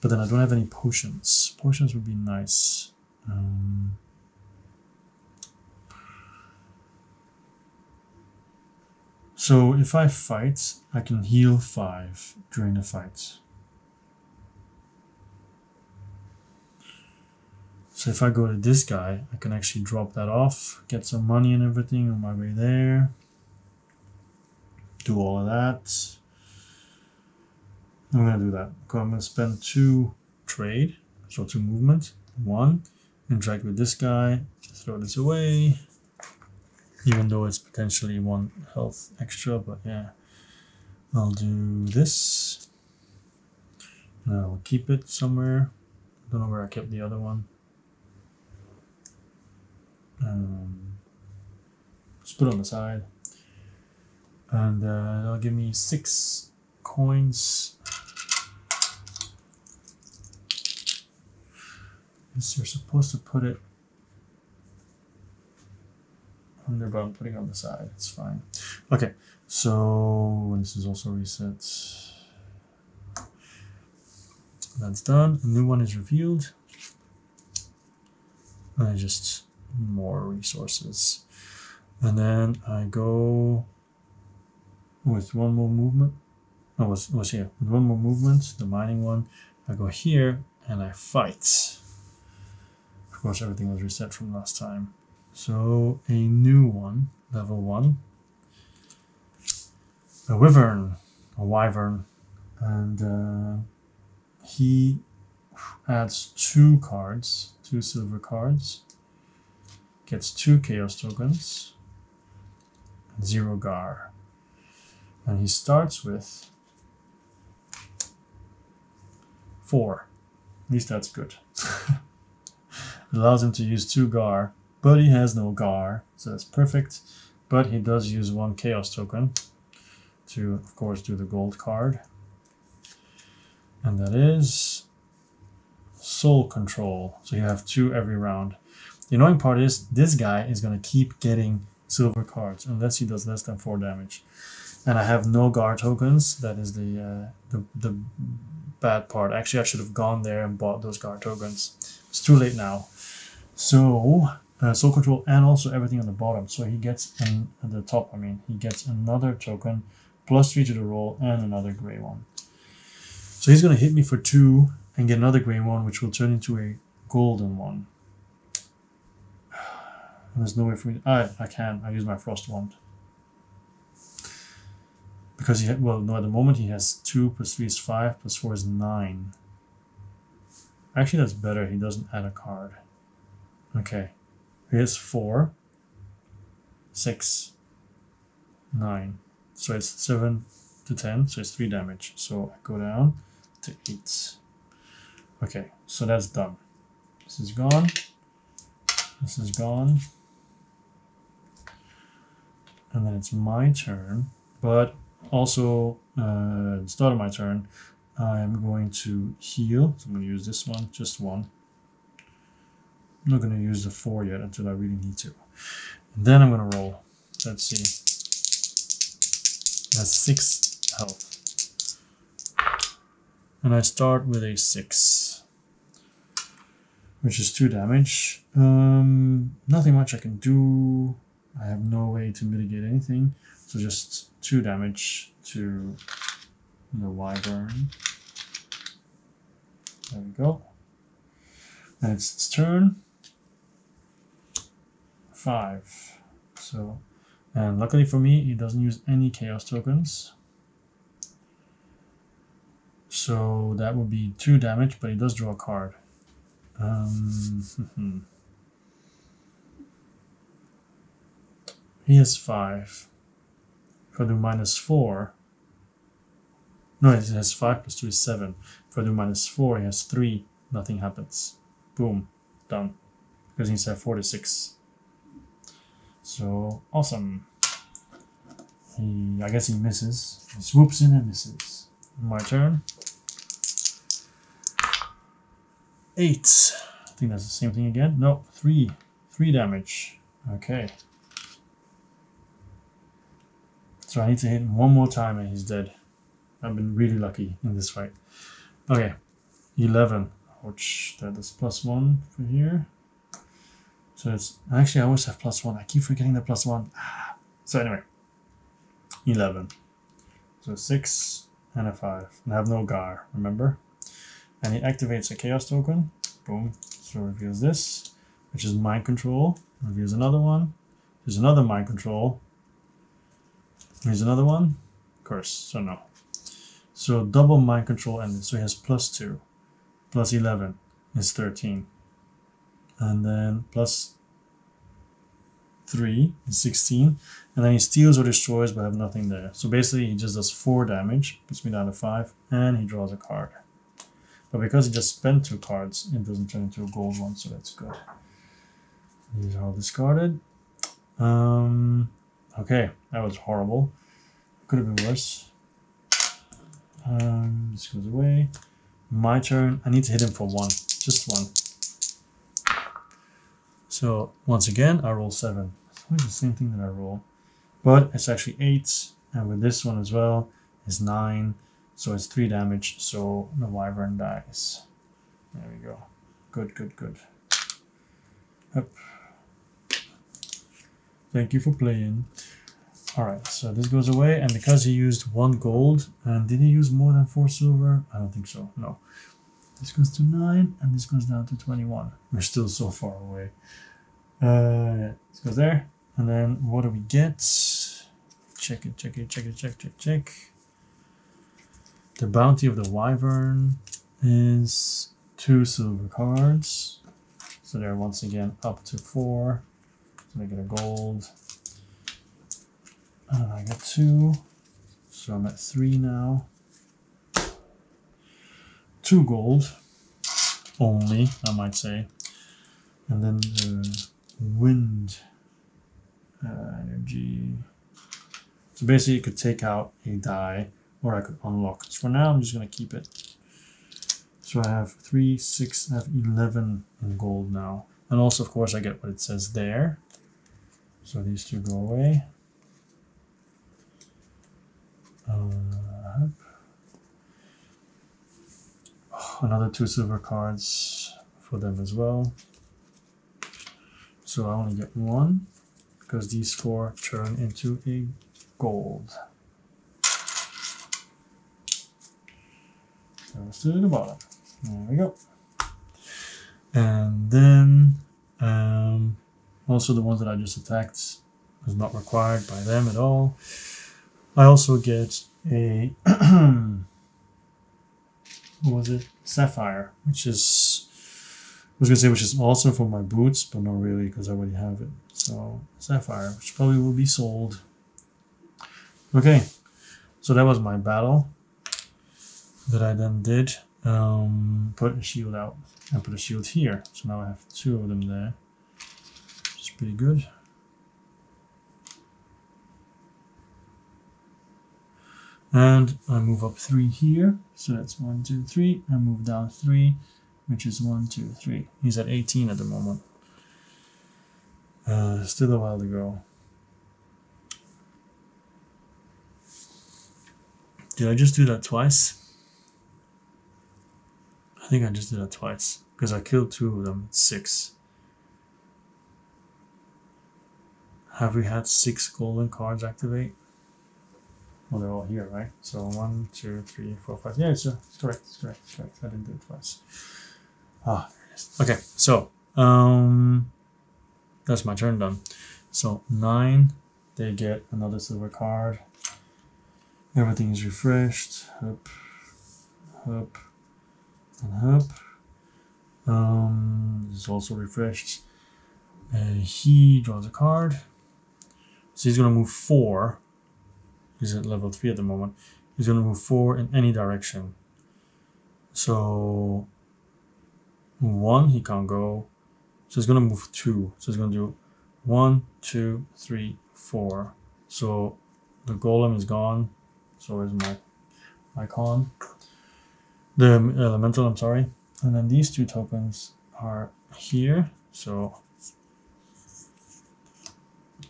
But then I don't have any potions. Potions would be nice. So if I fight, I can heal 5 during the fight. So if I go to this guy, I can actually drop that off, get some money and everything on my way there. Do all of that. I'm going to do that. Okay, I'm going to spend 2 trade, so 2 movement. 1, interact with this guy, throw this away. Even though it's potentially 1 health extra, but yeah. I'll do this. Now I'll keep it somewhere. Don't know where I kept the other one. Just put it on the side. And that'll give me 6 coins. Yes, you're supposed to put it under, but I'm putting it on the side. It's fine. Okay, so this is also reset. That's done. A new one is revealed. And just more resources. And then I go with 1 more movement. Oh, was here. With 1 more movement, the mining one. I go here and I fight. Of course, everything was reset from last time. So a new one, level 1. A wyvern, and he adds 2 cards, 2 silver cards, gets 2 chaos tokens, 0 gar, and he starts with 4. At least that's good. It allows him to use 2 gar, but he has no gar, so that's perfect. But he does use 1 chaos token to, of course, do the gold card. And that is soul control. So you have 2 every round. The annoying part is this guy is going to keep getting silver cards unless he does less than 4 damage. And I have no gar tokens. That is the bad part. Actually, I should have gone there and bought those gar tokens. It's too late now. So soul control and also everything on the bottom. So he gets at the top. I mean, he gets another token, +3 to the roll, and another gray one. So he's going to hit me for 2 and get another gray one, which will turn into a golden one. And there's no way for me. I can. I use my frost wand. Because at the moment he has 2 + 3 is 5 + 4 is 9. Actually, that's better. He doesn't add a card. Okay. He has 4, 6, 9. So it's 7 to 10. So it's 3 damage. So I go down to 8. Okay. So that's done. This is gone. This is gone. And then it's my turn. But also, at the start of my turn, I'm going to heal. So I'm going to use this one, just 1. I'm not going to use the 4 yet until I really need to. And then I'm going to roll. Let's see. That's 6 health. And I start with a 6, which is 2 damage. Nothing much I can do. I have no way to mitigate anything. So just 2 damage to the wyvern. There we go. And it's its turn. 5. So, and luckily for me, he doesn't use any chaos tokens. So that would be 2 damage, but he does draw a card. He has 5. If I do -4, no, he has 5 + 2 is 7. If I do -4, he has 3. Nothing happens. Boom, done. Because he's at 4 to 6. So awesome. I guess he misses. He swoops in and misses. My turn. 8. I think that's the same thing again. No, 3. 3 damage. Okay. So I need to hit him 1 more time and he's dead. I've been really lucky in this fight. Okay. 11. Ouch. That is +1 for here. So it's actually I always have +1. I keep forgetting the +1. So anyway. 11. So 6 and a 5. And I have no gar, remember? And he activates a chaos token. Boom. So it reveals this, which is mind control. Reveals another one. There's another mind control. Here's another one. Curse. So no. So double mind control ended. So he has +2. Plus 11 is 13. And then plus 3 is 16. And then he steals or destroys, but I have nothing there. So basically he just does 4 damage. Puts me down to 5. And he draws a card. But because he just spent 2 cards, it doesn't turn into a gold one. So that's good. These are all discarded. Okay, that was horrible. Could have been worse. This goes away. My turn. I need to hit him for 1. Just 1. So once again, I roll 7. It's always the same thing that I roll. But it's actually 8. And with this one as well, it's 9. So it's 3 damage. So the wyvern dies. There we go. Good, good, good. Yep. Thank you for playing. Alright, so this goes away, and because he used 1 gold, and did he use more than 4 silver? I don't think so, no. This goes to 9, and this goes down to 21. We're still so far away. Yeah, this goes there, and then what do we get? Check it, check it, check it, check, check, check. The bounty of the wyvern is 2 silver cards. So they're once again up to 4. So I get a gold. And I get 2, so I'm at 3 now. 2 gold, only, I might say. And then the wind energy. So basically you could take out a die, or I could unlock. So for now I'm just going to keep it. So I have 3, 6, I have 11 in gold now. And also of course I get what it says there. So these 2 go away. Another 2 silver cards for them as well. So I only get 1 because these 4 turn into a gold. So let's do the bottom. There we go. And then also the ones that I just attacked was not required by them at all. I also get a what was it? Sapphire, which is I was gonna say which is awesome for my boots, but not really because I already have it. So Sapphire, which probably will be sold. Okay, so that was my battle that I then did. Put a shield out and put a shield here. So now I have 2 of them there, which is pretty good. And I move up 3 here, so that's 1, 2, 3. I move down 3, which is 1, 2, 3. He's at 18 at the moment. Still a while to go. Did I just do that twice? I think I just did that twice, because I killed 2 of them. It's 6. Have we had 6 golden cards activate? Well, they're all here, right? So 1, 2, 3, 4, 5. Yeah, it's correct. It's correct. It's correct. I didn't do it twice. Ah, there it is. Okay, so that's my turn done. So 9, they get another silver card. Everything is refreshed. Up, up, and up. This is also refreshed. He draws a card. So he's gonna move 4. He's at level 3 at the moment. He's going to move 4 in any direction. So 1, he can't go. So he's going to move 2. So he's going to do 1, 2, 3, 4. So the golem is gone. So is my con. The elemental, I'm sorry. And then these 2 tokens are here. So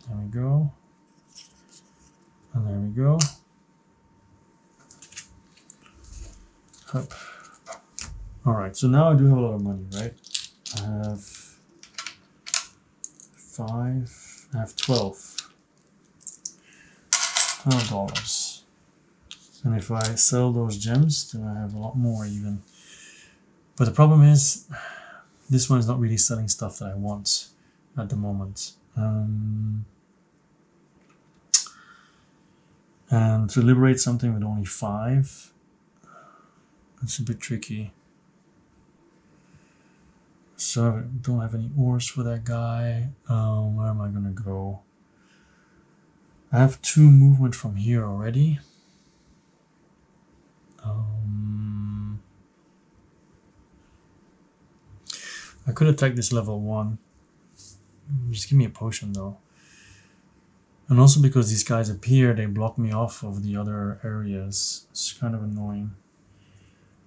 there we go. And there we go. Up. All right, so now I do have a lot of money, right? I have 5, I have 12 dollars. And if I sell those gems, then I have a lot more even. But the problem is, this one is not really selling stuff that I want at the moment. And to liberate something with only 5, it's a bit tricky. So I don't have any ores for that guy. Where am I gonna go? I have 2 movement from here already. I could attack this level 1. Just give me a potion though. And also because these guys appear, they block me off of the other areas. It's kind of annoying.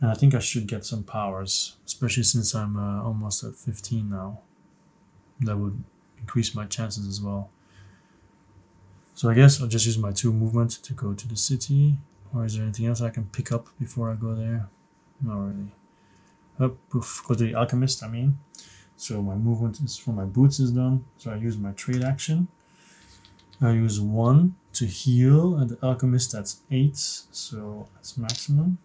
And I think I should get some powers, especially since I'm almost at 15 now. That would increase my chances as well. So I guess I'll just use my 2 movement to go to the city. Or is there anything else I can pick up before I go there? Not really. Go to the alchemist, I mean. So my movement is for my boots is done. So I use my trade action. I use 1 to heal, and the alchemist that's 8, so that's maximum.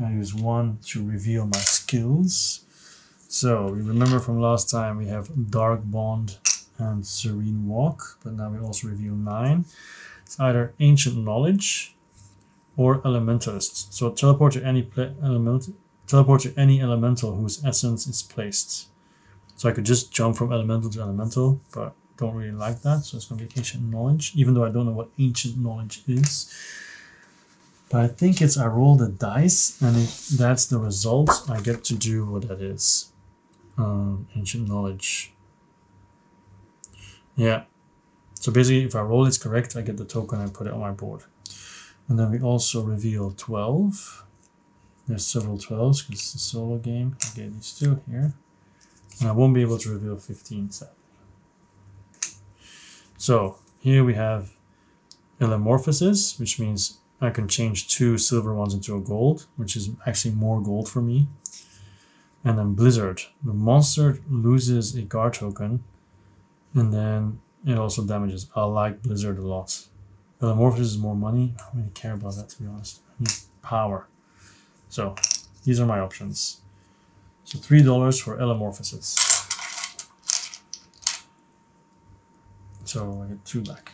I use 1 to reveal my skills. So we remember from last time we have Dark Bond and Serene Walk, but now we also reveal 9. It's either Ancient Knowledge or Elementalist. So teleport to any elemental whose essence is placed. So I could just jump from elemental to elemental, but don't really like that. So it's going to be Ancient Knowledge, even though I don't know what Ancient Knowledge is. But I think it's I roll the dice, and if that's the result, I get to do what that is. Ancient Knowledge. Yeah. So basically, if I roll it's correct, I get the token and put it on my board. And then we also reveal 12. There's several 12s because it's a solo game. I get these 2 here. And I won't be able to reveal 15, sadly. So here we have Elomorphosis, which means I can change 2 silver ones into a gold, which is actually more gold for me. And then Blizzard. The monster loses a guard token, and then it also damages. I like Blizzard a lot. Elomorphosis is more money. I don't really care about that, to be honest. I need power. So these are my options. So $3 for Elomorphosis. So I get 2 back.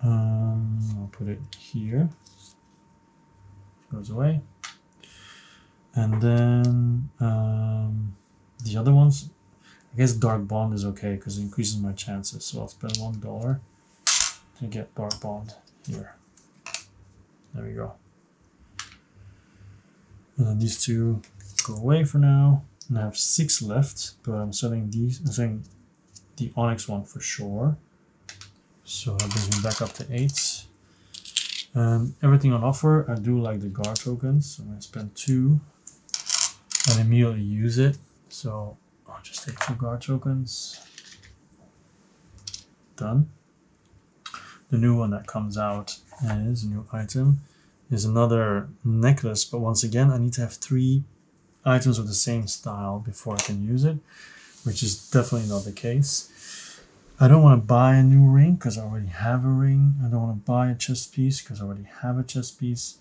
I'll put it here. Goes away. And then the other ones, I guess Dark Bond is okay because it increases my chances. So I'll spend $1 to get Dark Bond here. There we go. And then these 2 go away for now. And I have 6 left, but I'm selling these. I'm selling the Onyx one for sure. So that brings me back up to 8. Everything on offer, I do like the guard tokens. So I'm going to spend 2 and immediately use it. So I'll just take 2 guard tokens. Done. The new one that comes out is a new item. Is another necklace, but once again I need to have 3 items of the same style before I can use it, which is definitely not the case. I don't want to buy a new ring because I already have a ring. I don't want to buy a chest piece because I already have a chest piece.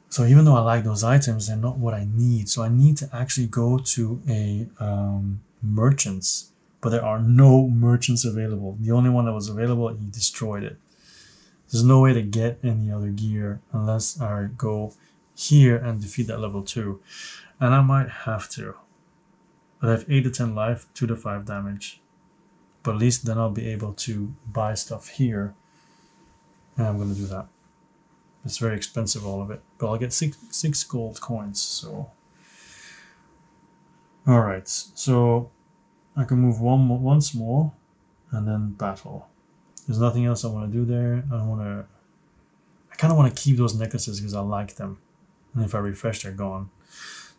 So even though I like those items, they're not what I need. So I need to actually go to a merchant's, but there are no merchants available. The only one that was available, he destroyed it. There's no way to get any other gear unless I go here and defeat that level 2. And I might have to. But I have 8 to 10 life, 2 to 5 damage. But at least then I'll be able to buy stuff here. And I'm going to do that. It's very expensive, all of it. But I'll get 6 gold coins, so... Alright, so I can move once more and then battle. There's nothing else I want to do there. I kind of want to keep those necklaces because I like them. And if I refresh, they're gone.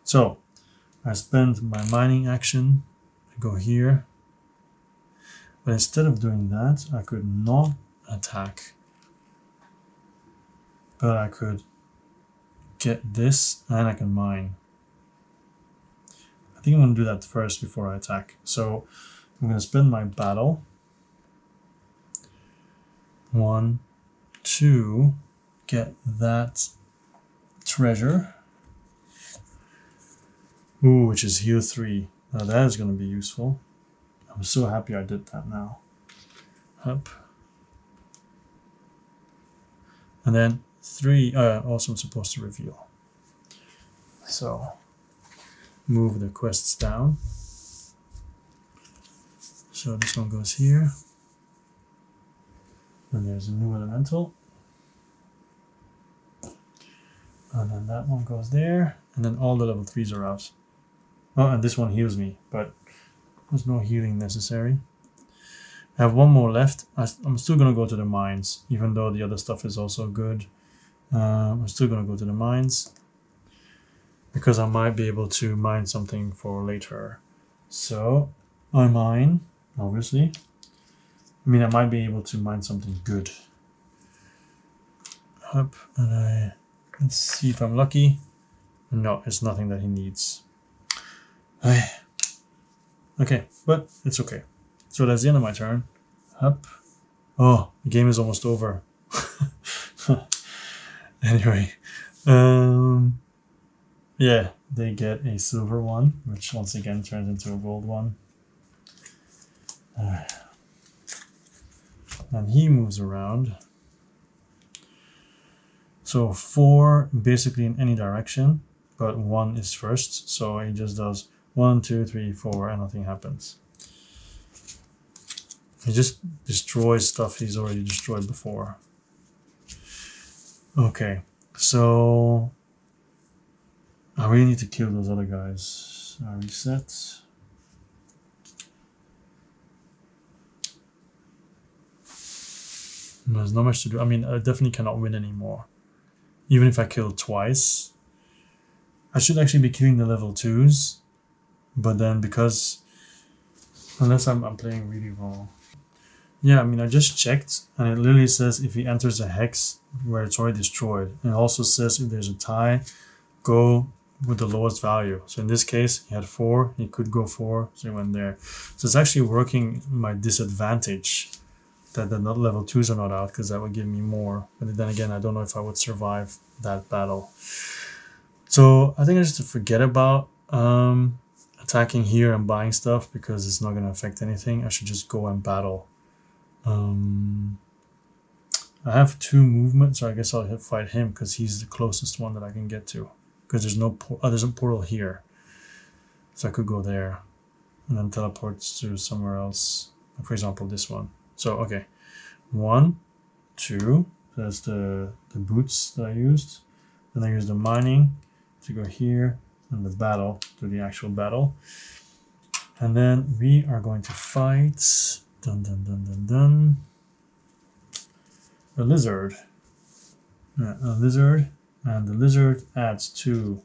So I spend my mining action. I go here. But instead of doing that, I could not attack. But I could get this and I can mine. I think I'm going to do that first before I attack. So I'm going to spend my battle. 1, 2, get that treasure. Ooh, which is heal 3. Now that is going to be useful. I'm so happy I did that now. Up. And then 3, also I'm supposed to reveal. So, move the quests down. So this one goes here. And there's a new elemental. And then that one goes there. And then all the level 3s are out. Oh, and this one heals me, but there's no healing necessary. I have one more left. I'm still going to go to the mines, even though the other stuff is also good. I'm still going to go to the mines, because I might be able to mine something for later. So, I mine, obviously. I mean, I might be able to mine something good. Up, and let's see if I'm lucky. No, it's nothing that he needs. Okay, but it's okay. So that's the end of my turn. Up. Oh, the game is almost over. Anyway, yeah, they get a silver one, which once again turns into a gold one. And he moves around. So 4 basically in any direction, but 1 is first. So he just does 1, 2, 3, 4, and nothing happens. He just destroys stuff he's already destroyed before. Okay, so I really need to kill those other guys. I reset. There's not much to do. I mean, I definitely cannot win anymore. Even if I kill twice. I should actually be killing the level 2s. But then because... Unless I'm playing really wrong. Yeah, I mean, I just checked. And it literally says if he enters a hex where it's already destroyed. And it also says if there's a tie, go with the lowest value. So in this case, he had 4. He could go 4. So he went there. So it's actually working my disadvantage. That the level 2s are not out, because that would give me more. But then again, I don't know if I would survive that battle. So I think I just have to forget about attacking here and buying stuff, because it's not going to affect anything. I should just go and battle. I have 2 movements, so I guess I'll fight him because he's the closest one that I can get to. Because there's no there's a portal here, so I could go there and then teleport to somewhere else. For example, this one. So okay, 1, 2. That's the boots that I used. Then I used the mining to go here, and the battle to the actual battle. And then we are going to fight. Dun dun dun dun dun. A lizard. Yeah, a lizard, and the lizard adds 2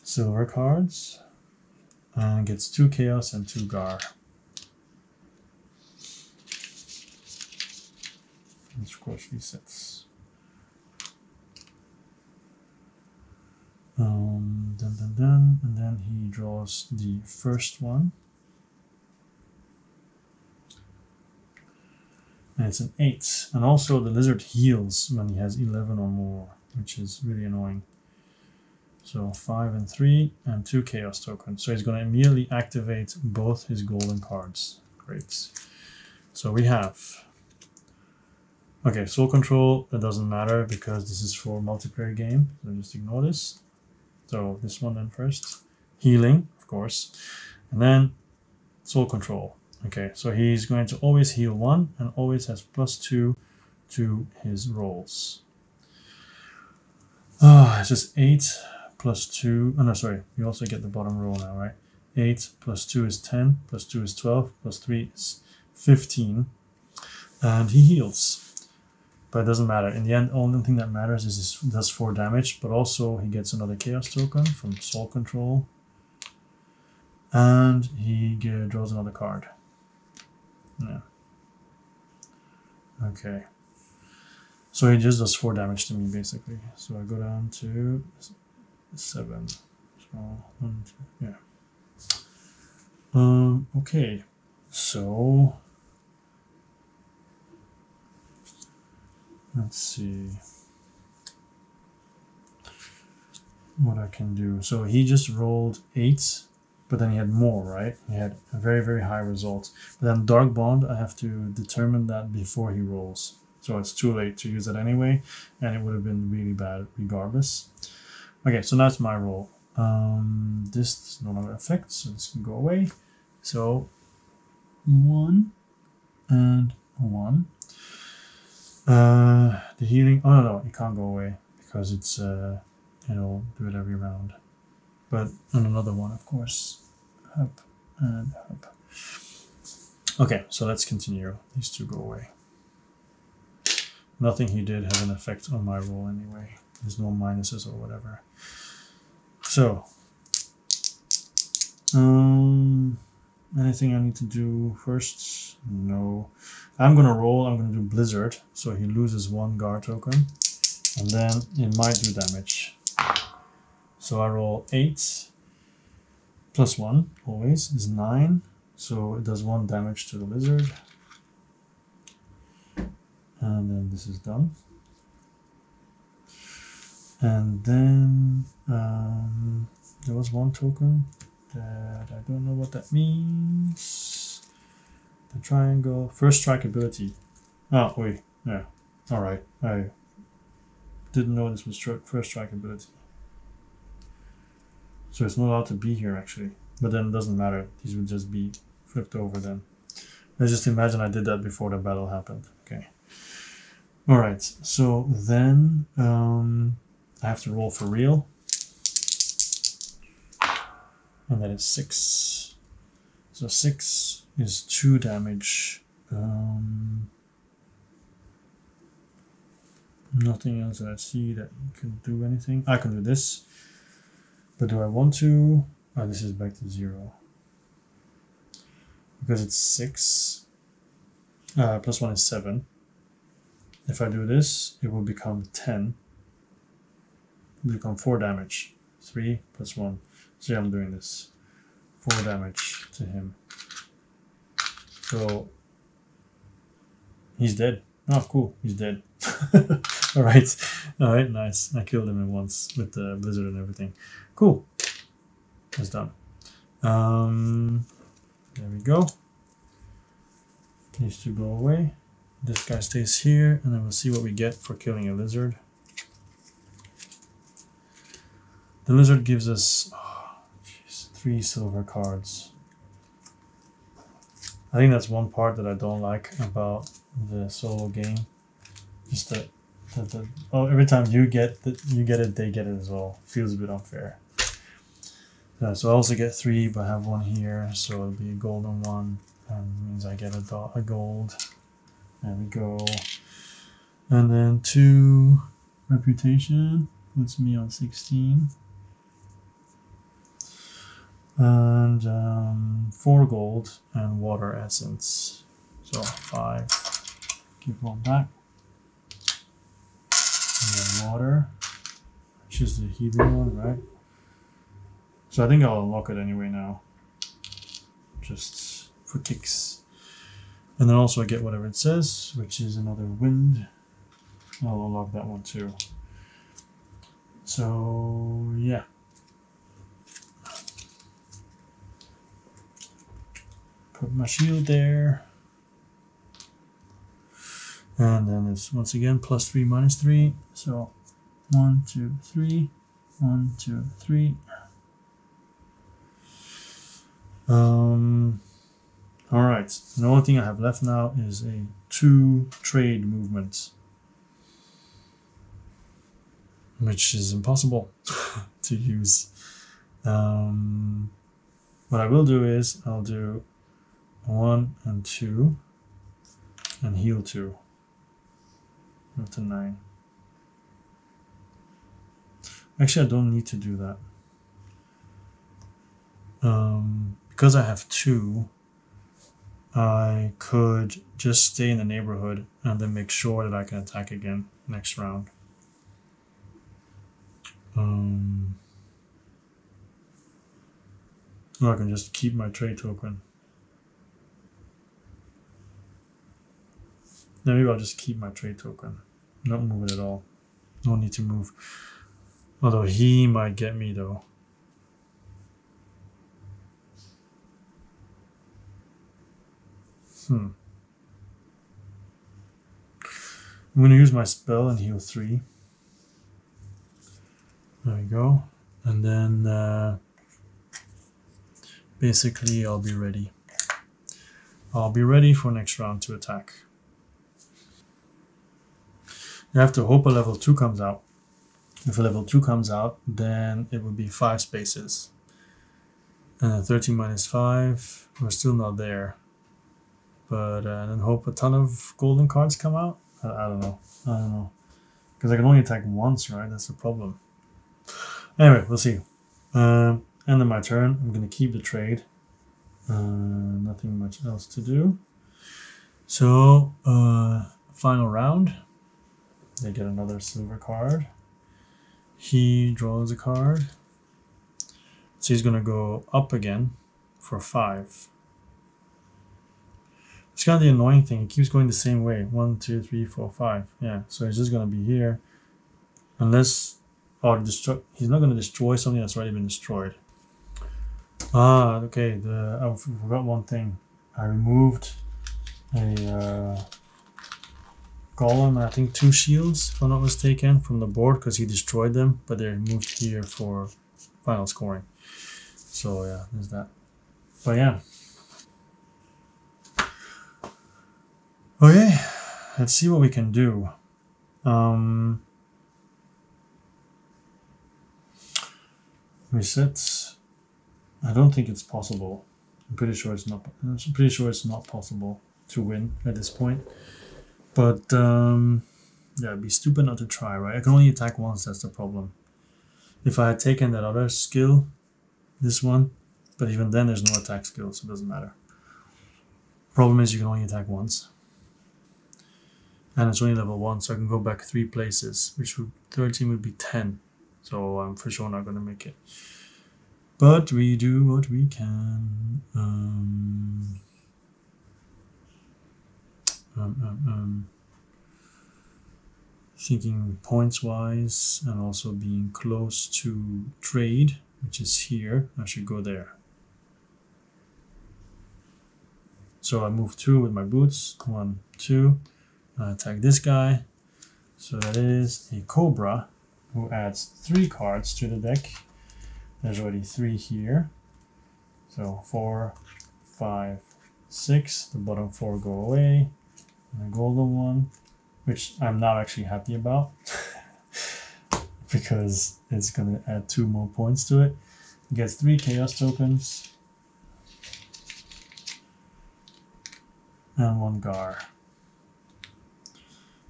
silver cards and gets 2 chaos and 2 gar. Which of course resets. Dun dun dun, and then he draws the first one. And it's an 8. And also the lizard heals when he has 11 or more, which is really annoying. So 5 and 3 and 2 chaos tokens. So he's going to immediately activate both his golden cards. Great. So we have... Okay, soul control, that doesn't matter because this is for multiplayer game. So just ignore this. So this one then first. Healing, of course. And then soul control. Okay, so he's going to always heal 1 and always has +2 to his rolls. It's just 8 plus 2. Oh no, sorry. You also get the bottom row now, right? 8 plus 2 is 10, plus 2 is 12, plus 3 is 15. And he heals. But it doesn't matter. In the end, the only thing that matters is he does 4 damage, but also he gets another chaos token from soul control. And he draws another card. Yeah. Okay. So he just does 4 damage to me, basically. So I go down to 7. So 1, 2, yeah. Okay. So let's see. what I can do. So he just rolled 8, but then he had more, right? He had a very, very high result. But then Dark Bond, I have to determine that before he rolls. So it's too late to use it anyway, and it would have been really bad regardless. Okay, so that's my roll. This does no longer affect, so this can go away. So 1 and 1. The healing, oh no, it can't go away because it's it'll do it every round. But on another one, of course. Up and up. Okay, so let's continue. These two go away. Nothing he did has an effect on my roll anyway. There's no minuses or whatever. So, anything I need to do first? No. I'm gonna roll. I'm gonna do Blizzard, so he loses 1 guard token, and then it might do damage. So I roll 8 plus 1 always is 9, so it does 1 damage to the lizard, and then this is done. And then there was 1 token that I don't know what that means. The triangle, first strike ability. Oh wait, yeah, all right. I didn't know this was first strike ability, so it's not allowed to be here actually. But then it doesn't matter; these would just be flipped over then. Let's just imagine I did that before the battle happened. Okay. All right. So then I have to roll for real, and that is 6. So 6 is 2 damage. Nothing else that I see that can do anything. I can do this, but do I want to? Oh, this is back to 0 because it's 6. Plus 1 is 7. If I do this, it will become 10. It will become 4 damage. 3 plus 1. So yeah, I'm doing this. 4 damage to him. So he's dead. Oh, cool. He's dead. All right. All right. Nice. I killed him at once with the blizzard and everything. Cool. That's done. There we go. Needs to go away. This guy stays here, and then we'll see what we get for killing a lizard. The lizard gives us 3 silver cards. I think that's one part that I don't like about the solo game. Just that every time you get it, they get it as well. Feels a bit unfair. So I also get 3, but I have 1 here, so it'll be a golden one, and means I get a gold. There we go. And then 2 reputation puts me on 16. And 4 gold and water essence. So 5. Keep 1 back. And then water, which is the healing one, right? So I think I'll unlock it anyway now. Just for kicks. And then also I get whatever it says, which is another wind. I'll unlock that one too. So yeah. Put my shield there. And then it's once again +3, -3. So 1, 2, 3. 1, 2, 3. All right. The only thing I have left now is a 2 trade movement, which is impossible to use. What I will do is I'll do 1 and 2 and heal 2 up to 9. Actually, I don't need to do that. Because I have 2, I could just stay in the neighborhood and then make sure that I can attack again next round. Or I can just keep my trade token. Maybe I'll just keep my trade token. Not move it at all. No need to move. Although he might get me though. I'm going to use my spell and heal 3. There we go. And then basically I'll be ready. I'll be ready for next round to attack. You have to hope a level 2 comes out. If a level 2 comes out, then it would be 5 spaces. And then 13 minus 5, we're still not there. But then hope a ton of golden cards come out. I don't know. Because I can only attack once, right? That's the problem. Anyway, we'll see. End of my turn. I'm going to keep the trade. Nothing much else to do. So, final round. They get another silver card. He draws a card. So he's going to go up again for 5. It's kind of the annoying thing. He keeps going the same way. 1, 2, 3, 4, 5. Yeah, so he's just going to be here. Unless... or destroy. He's not going to destroy something that's already been destroyed. Ah, okay. I forgot one thing. I removed a golem and I think 2 shields, if I'm not mistaken, from the board because he destroyed them, but they're moved here for final scoring. So yeah, there's that. But yeah. Okay, let's see what we can do. Reset. I don't think it's possible. I'm pretty sure it's not possible to win at this point. But yeah, it'd be stupid not to try, right? I can only attack once, that's the problem. If I had taken that other skill, this one, but even then there's no attack skill, so it doesn't matter. Problem is you can only attack once. And it's only level 1, so I can go back 3 places, which would 13 would be 10. So I'm for sure not going to make it. But we do what we can. Thinking points-wise and also being close to trade, which is here. I should go there. So I move 2 with my boots. 1, 2. I attack this guy. So that is a Cobra who adds 3 cards to the deck. There's already 3 here. So 4, 5, 6. The bottom 4 go away. And a golden one, which I'm not actually happy about because it's going to add 2 more points to it. It gets 3 chaos tokens and 1 Gar.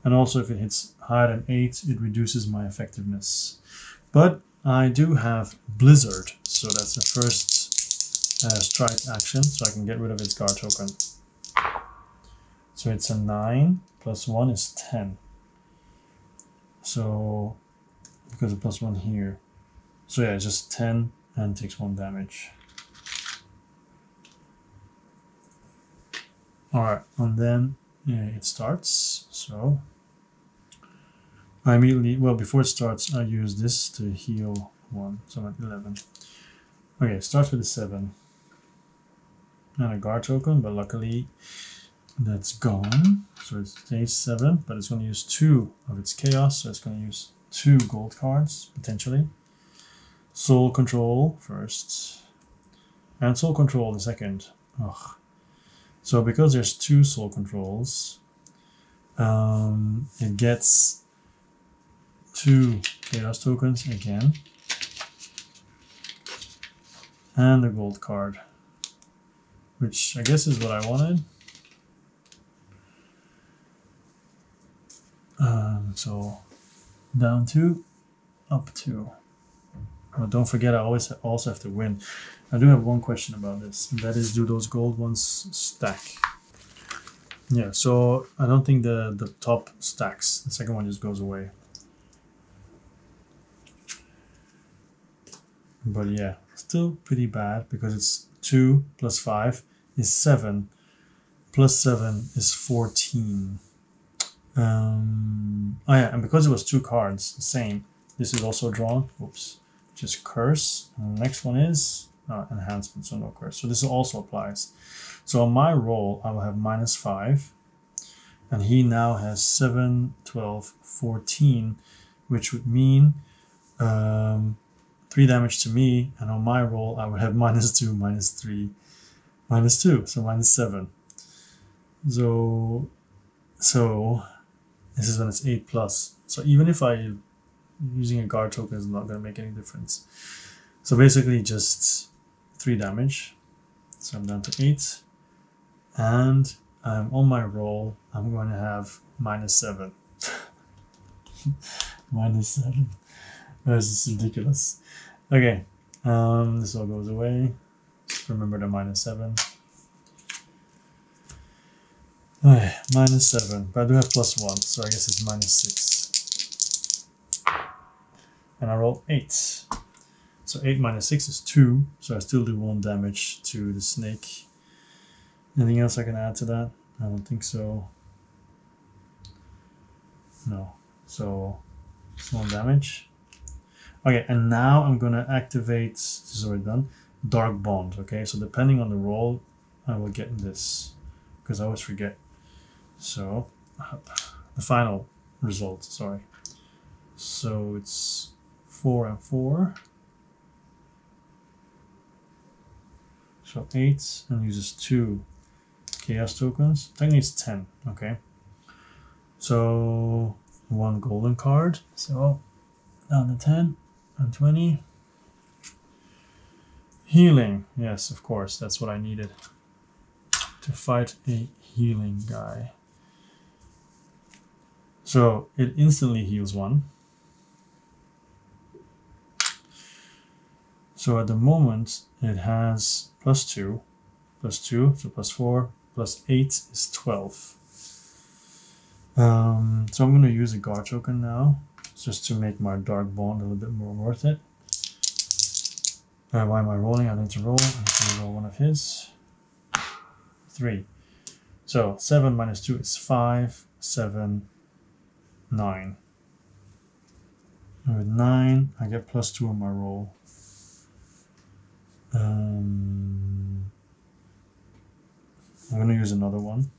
And also if it hits higher than 8, it reduces my effectiveness. But I do have Blizzard, so that's the first strike action, so I can get rid of its Gar token. So it's a 9, plus 1 is 10. So, because of plus 1 here. So yeah, it's just 10 and takes 1 damage. Alright, and then it starts, so I immediately, well, before it starts, I use this to heal 1, so I'm at 11. Okay, it starts with a 7. And a guard token, but luckily that's gone. So it stays 7, but it's going to use 2 of its chaos, so it's going to use 2 gold cards, potentially. Soul Control first, and Soul Control the second. Ugh. So because there's 2 Soul Controls, it gets 2 chaos tokens again, and a gold card, which I guess is what I wanted. So down 2, up 2. But don't forget, I always also have to win. I do have one question about this, and that is, do those gold ones stack? Yeah, so I don't think the top stacks. The second one just goes away. But yeah, still pretty bad because it's 2 plus 5 is 7. Plus 7 is 14. Oh yeah, and because it was 2 cards, the same, This is also drawn. Oops. Just curse. And the next one is enhancement, so no curse. So this also applies. So on my roll, I will have -5. And he now has 7, 12, 14, which would mean 3 damage to me. And on my roll, I would have -2, -3, -2, so -7. So this is when it's 8 plus. So even if using a guard token is not going to make any difference. So basically just 3 damage. So I'm down to 8. And on my roll, I'm going to have -7. -7. This is ridiculous. Okay, this all goes away. Just remember the -7. Okay, -7, but I do have +1, so I guess it's -6. And I roll 8. So 8 minus 6 is 2, so I still do 1 damage to the snake. Anything else I can add to that? I don't think so. No. So it's 1 damage. Okay, and now I'm gonna activate, this is already done, Dark Bond. Okay, so depending on the roll, I will get this, because I always forget. So the final result, sorry. So it's 4 and 4. So 8 and uses 2 chaos tokens. Technically it's 10, okay. So 1 golden card. So down to 10 and 20. Healing. Yes, of course, that's what I needed to fight a healing guy. So it instantly heals 1. So at the moment it has +2, +2, so +4, +8 is 12. So I'm going to use a guard token now, just to make my Dark Bond a little bit more worth it. Why am I rolling? I need to roll. I need to roll one of his. 3. So 7 minus 2 is 5, 7, 9. And with 9, I get +2 on my roll. I'm going to use another one.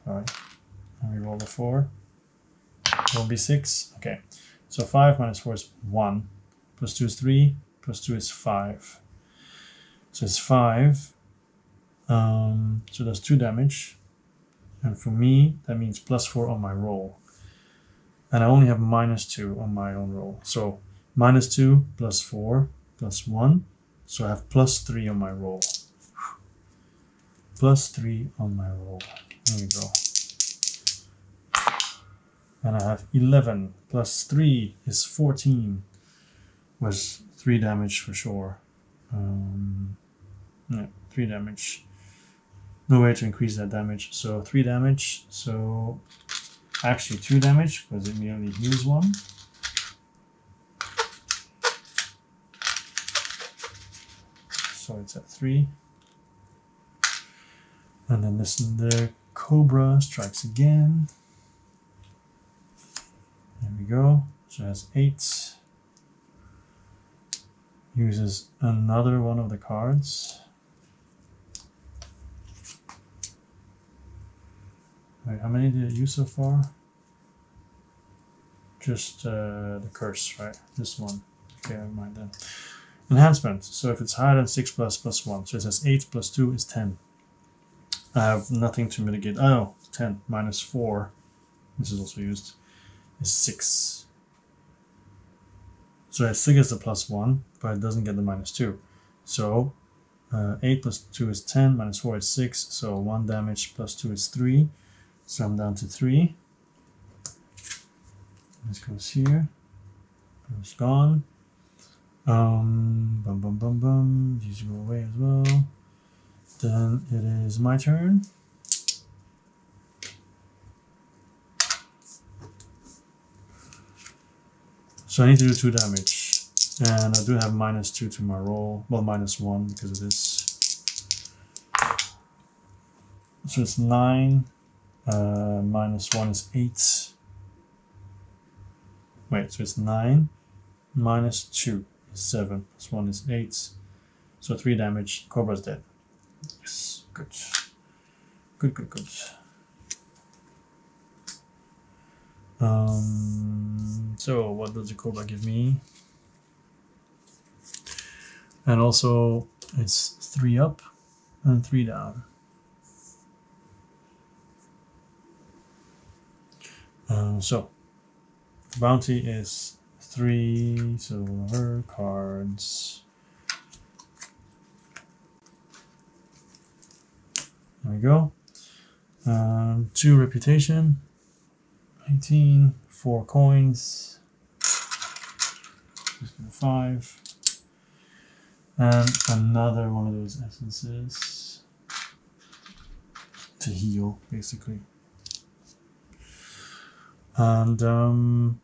Alright, and we roll the 4. Will be 6. Okay, so 5 minus 4 is 1. +2 is 3. +2 is 5. So it's 5. So that's 2 damage. And for me, that means +4 on my roll. And I only have -2 on my own roll. So -2 +4 +1. So I have +3 on my roll. +3 on my roll. There we go. And I have 11 +3 is 14. Was 3 damage for sure. Yeah, 3 damage. No way to increase that damage. So 3 damage. So actually 2 damage because it merely heals 1. So it's at 3. And then the Cobra strikes again. There we go. So it has 8. Uses another one of the cards. Wait, how many did it use so far? Just the curse, right? This one. Okay, never mind then. Enhancement. So if it's higher than 6 plus 1. So it says 8 plus 2 is 10. I have nothing to mitigate. Oh, 10 minus 4. This is also used. Is 6. So it still gets the +1, but it doesn't get the -2. So 8 plus 2 is 10, minus 4 is 6. So 1 damage plus 2 is 3. So I'm down to 3. This goes here. It's gone. These go away as well. Then it is my turn. So I need to do 2 damage. And I do have -2 to my roll. Well, -1 because of this. So it's 9. -1 is 8. Wait, so it's 9 minus 2 is 7 plus 1 is 8. So 3 damage. Cobra's dead. Yes, good. Good, good, good. So what does the Cobra give me? And also it's 3 up and 3 down. So bounty is 3 silver cards. There we go. 2 reputation. 18, 4 coins. 5. And another one of those essences to heal, basically. And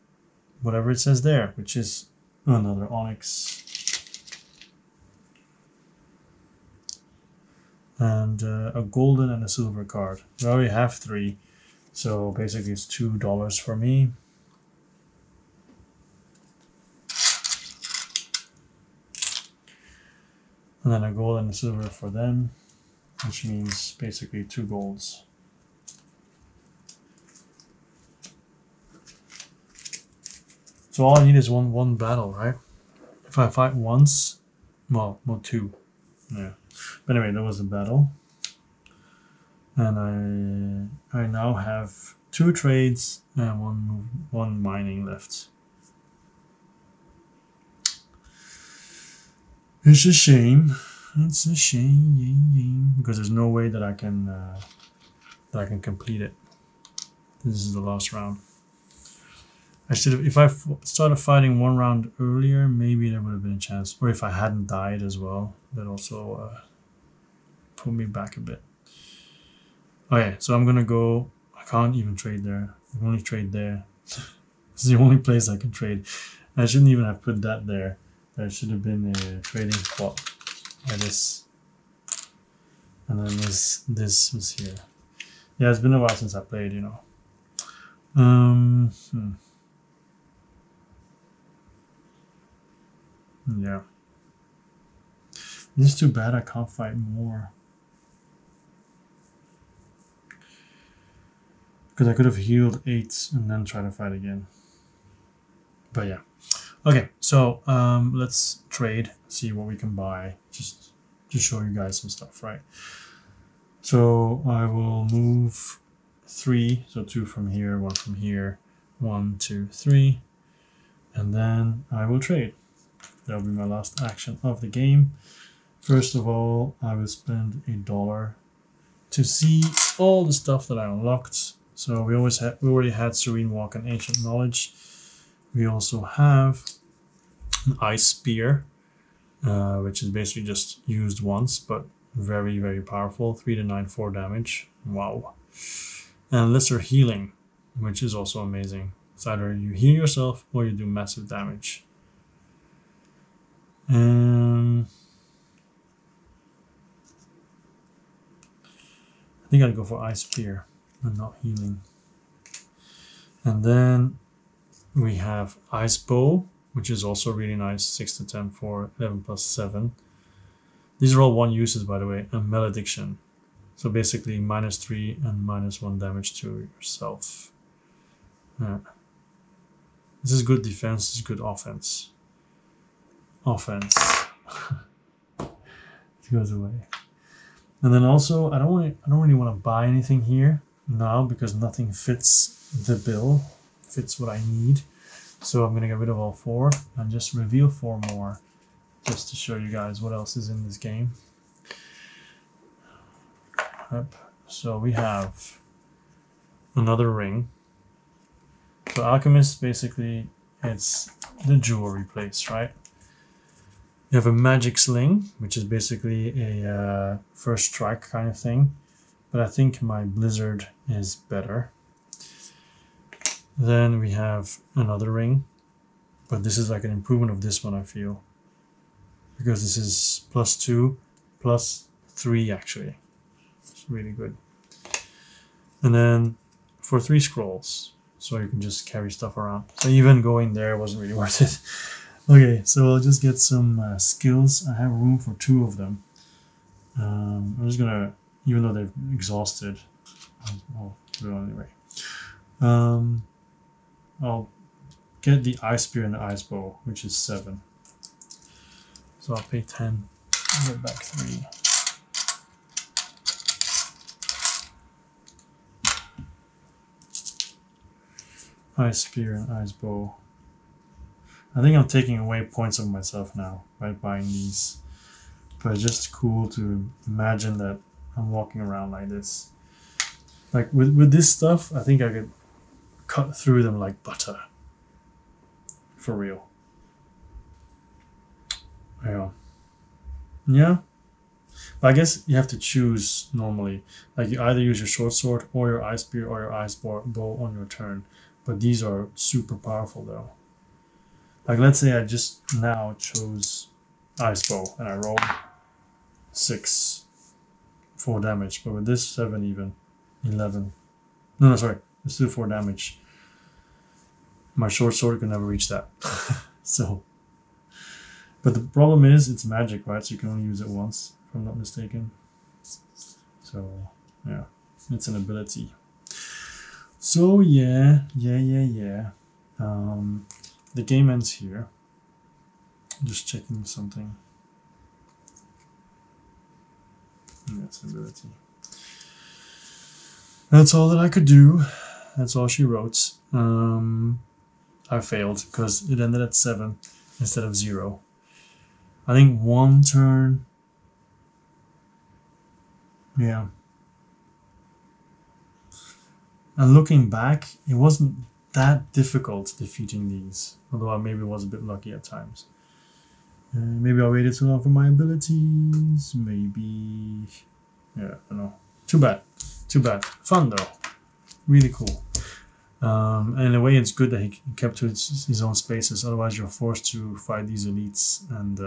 whatever it says there, which is another onyx. And a golden and a silver card. I already have 3, so basically it's $2 for me. And then a gold and a silver for them, which means basically 2 golds. So all I need is one battle, right? If I fight once, well, 2. Yeah. But anyway, that was the battle. And I now have 2 trades and one mining left. It's a shame. It's a shame because there's no way that I can complete it. This is the last round. I should have, if I started fighting 1 round earlier, maybe there would have been a chance. Or if I hadn't died as well, that also put me back a bit. Okay, so I'm gonna go. I can't even trade there. I can only trade there. It's the only place I can trade. I shouldn't even have put that there. There should have been a trading spot like this. And then this was here. Yeah, it's been a while since I played, you know. Yeah. It's too bad I can't fight more. Because I could have healed 8 and then try to fight again. But yeah. Okay, so let's trade, see what we can buy. Just to show you guys some stuff, right? So I will move 3, so 2 from here, 1 from here, 1, 2, 3, and then I will trade. That'll be my last action of the game. First of all, I will spend $1 to see all the stuff that I unlocked. So we already had Serene Walk and Ancient Knowledge. We also have an Ice Spear, which is basically just used once, but very, very powerful. 3 to 9, 4 damage. Wow. And Lesser Healing, which is also amazing. It's either you heal yourself or you do massive damage. I think I'd go for Ice Spear and not healing. And then we have Ice Bow, which is also really nice. 6 to 10 for 11 plus 7. These are all 1 uses, by the way. And Malediction. So basically -3 and -1 damage to yourself. This is good defense. This is good offense. Offense. It goes away. And then also, I don't really want to buy anything here now because nothing fits the bill, fits what I need. So I'm gonna get rid of all 4 and just reveal 4 more, just to show you guys what else is in this game. Yep. So we have another ring. So Alchemist, basically, it's the jewelry place, right? You have a Magic Sling, which is basically a first strike kind of thing. But I think my Blizzard is better. Then we have another ring. But this is like an improvement of this one, I feel. Because this is +2, +3 actually. It's really good. And then for 3 scrolls. so you can just carry stuff around. So even going there wasn't really worth it. Okay, so I'll just get some skills. I have room for 2 of them. I'm just gonna, even though they've exhausted, I'll do it anyway. I'll get the ice spear and the ice bow, which is 7. So I'll pay 10 and get back 3. Ice spear and ice bow. I think I'm taking away points of myself now by buying these. But it's just cool to imagine that I'm walking around like this. Like with this stuff, I think I could cut through them like butter. For real. Yeah. Yeah. But I guess you have to choose normally. Like you either use your short sword or your ice spear or your ice bow on your turn. But these are super powerful though. Like let's say I just now chose ice bow and I rolled 6 4 damage, but with this 7 even 11. No, sorry, let's do 4 damage. My short sword could never reach that. So, but the problem is it's magic, right? So you can only use it once, if I'm not mistaken. So yeah, it's an ability. So yeah. The game ends here. Just checking something. That's an ability. That's all that I could do. That's all she wrote. I failed because it ended at 7 instead of 0. I think 1 turn. Yeah. And looking back, it wasn't that difficult defeating these, although I maybe was a bit lucky at times. Maybe I waited too long for my abilities. Maybe, yeah, I don't know. Too bad. Fun though, really cool. And in a way, it's good that he kept to his own spaces. Otherwise, you're forced to fight these elites, and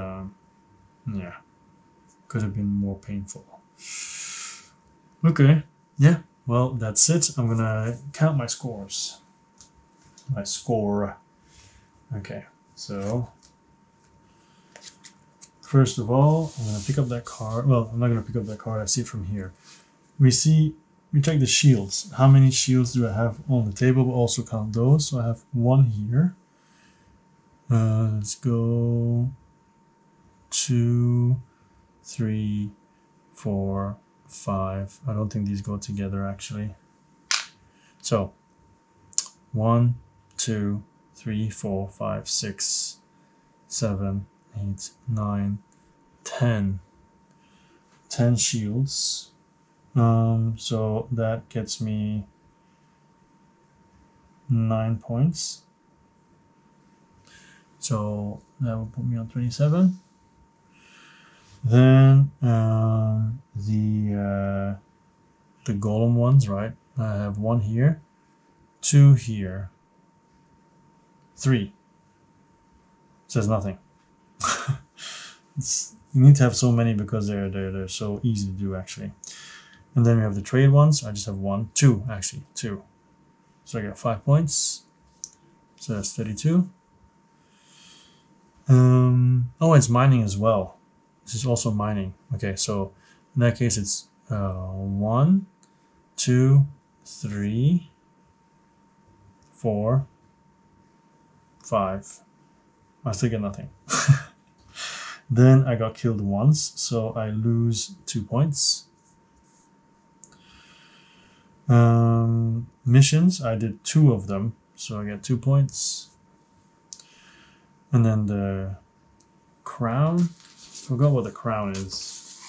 yeah, could have been more painful. Okay, yeah. Well, that's it. I'm gonna count my scores. My score. Okay, so first of all, I'm gonna pick up that card. Well, I'm not gonna pick up that card. I see it from here. We check the shields. How many shields do I have on the table? We'll also count those. So I have 1 here. Let's go 2, 3, 4, 5. I don't think these go together actually. So 1, 2, 3, 4, 5, 6, 7, 8, 9, 10. 10 shields. So that gets me 9 points. So that will put me on 27. Then the golem ones, right? I have 1 here, 2 here, 3. Says nothing. You need to have so many because they're so easy to do actually. And then we have the trade ones. I just have 1, 2 actually, 2. So I get 5 points. So that's 32. Oh, it's mining as well. This is also mining. Okay, so in that case it's 1, 2, 3, 4, 5. I still get nothing. Then I got killed once, so I lose 2 points. Missions, I did 2 of them, so I get 2 points. And then the crown, forgot what the crown is.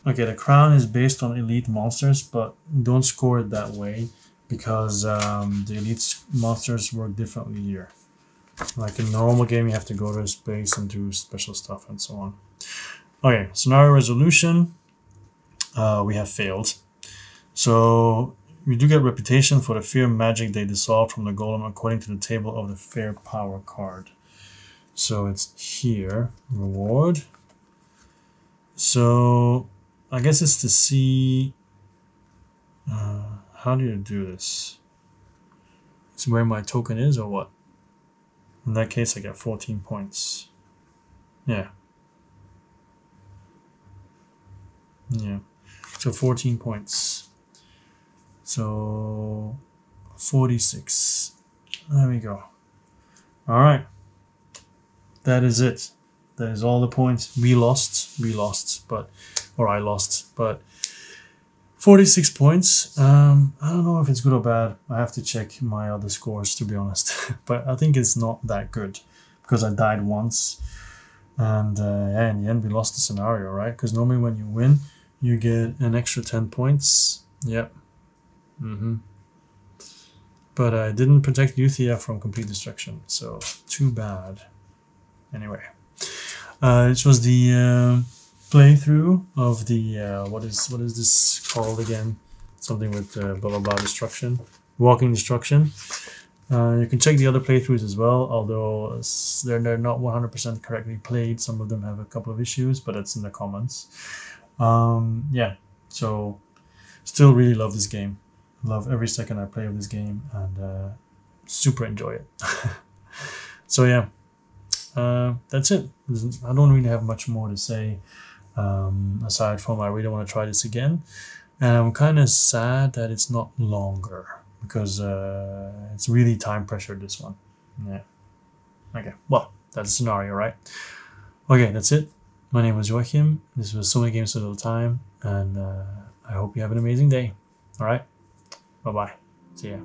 Okay, the crown is based on elite monsters, but don't score it that way because the elite monsters work differently here. Like in normal game, you have to go to a space and do special stuff and so on. Okay, scenario resolution. We have failed. So we do get reputation for the fear magic they dissolved from the golem according to the table of the fair power card. So it's here, reward. So I guess it's to see how do you do this? It's where my token is or what? In that case, I get 14 points. Yeah. Yeah. So 14 points. So 46. There we go. All right. That is it. That is all the points. We lost, or I lost, but 46 points. I don't know if it's good or bad. I have to check my other scores, to be honest. But I think it's not that good because I died once. And yeah, in the end, we lost the scenario, right? Because normally when you win, you get an extra 10 points. Yep. But I didn't protect Euthia from complete destruction, so too bad. Anyway, this was the playthrough of the what is this called again? Something with blah blah blah destruction, walking destruction. You can check the other playthroughs as well, although they're not 100% correctly played. Some of them have a couple of issues, but that's in the comments. Yeah, so still really love this game. Love every second I play of this game, and super enjoy it. So yeah, that's it. I don't really have much more to say, aside from I really want to try this again. And I'm kind of sad that it's not longer, because it's really time pressure, this one. Yeah. Okay, well, that's a scenario, right? Okay, that's it. My name was Joachim. This was So Many Games So Little Time, and I hope you have an amazing day. All right? Bye-bye. See ya.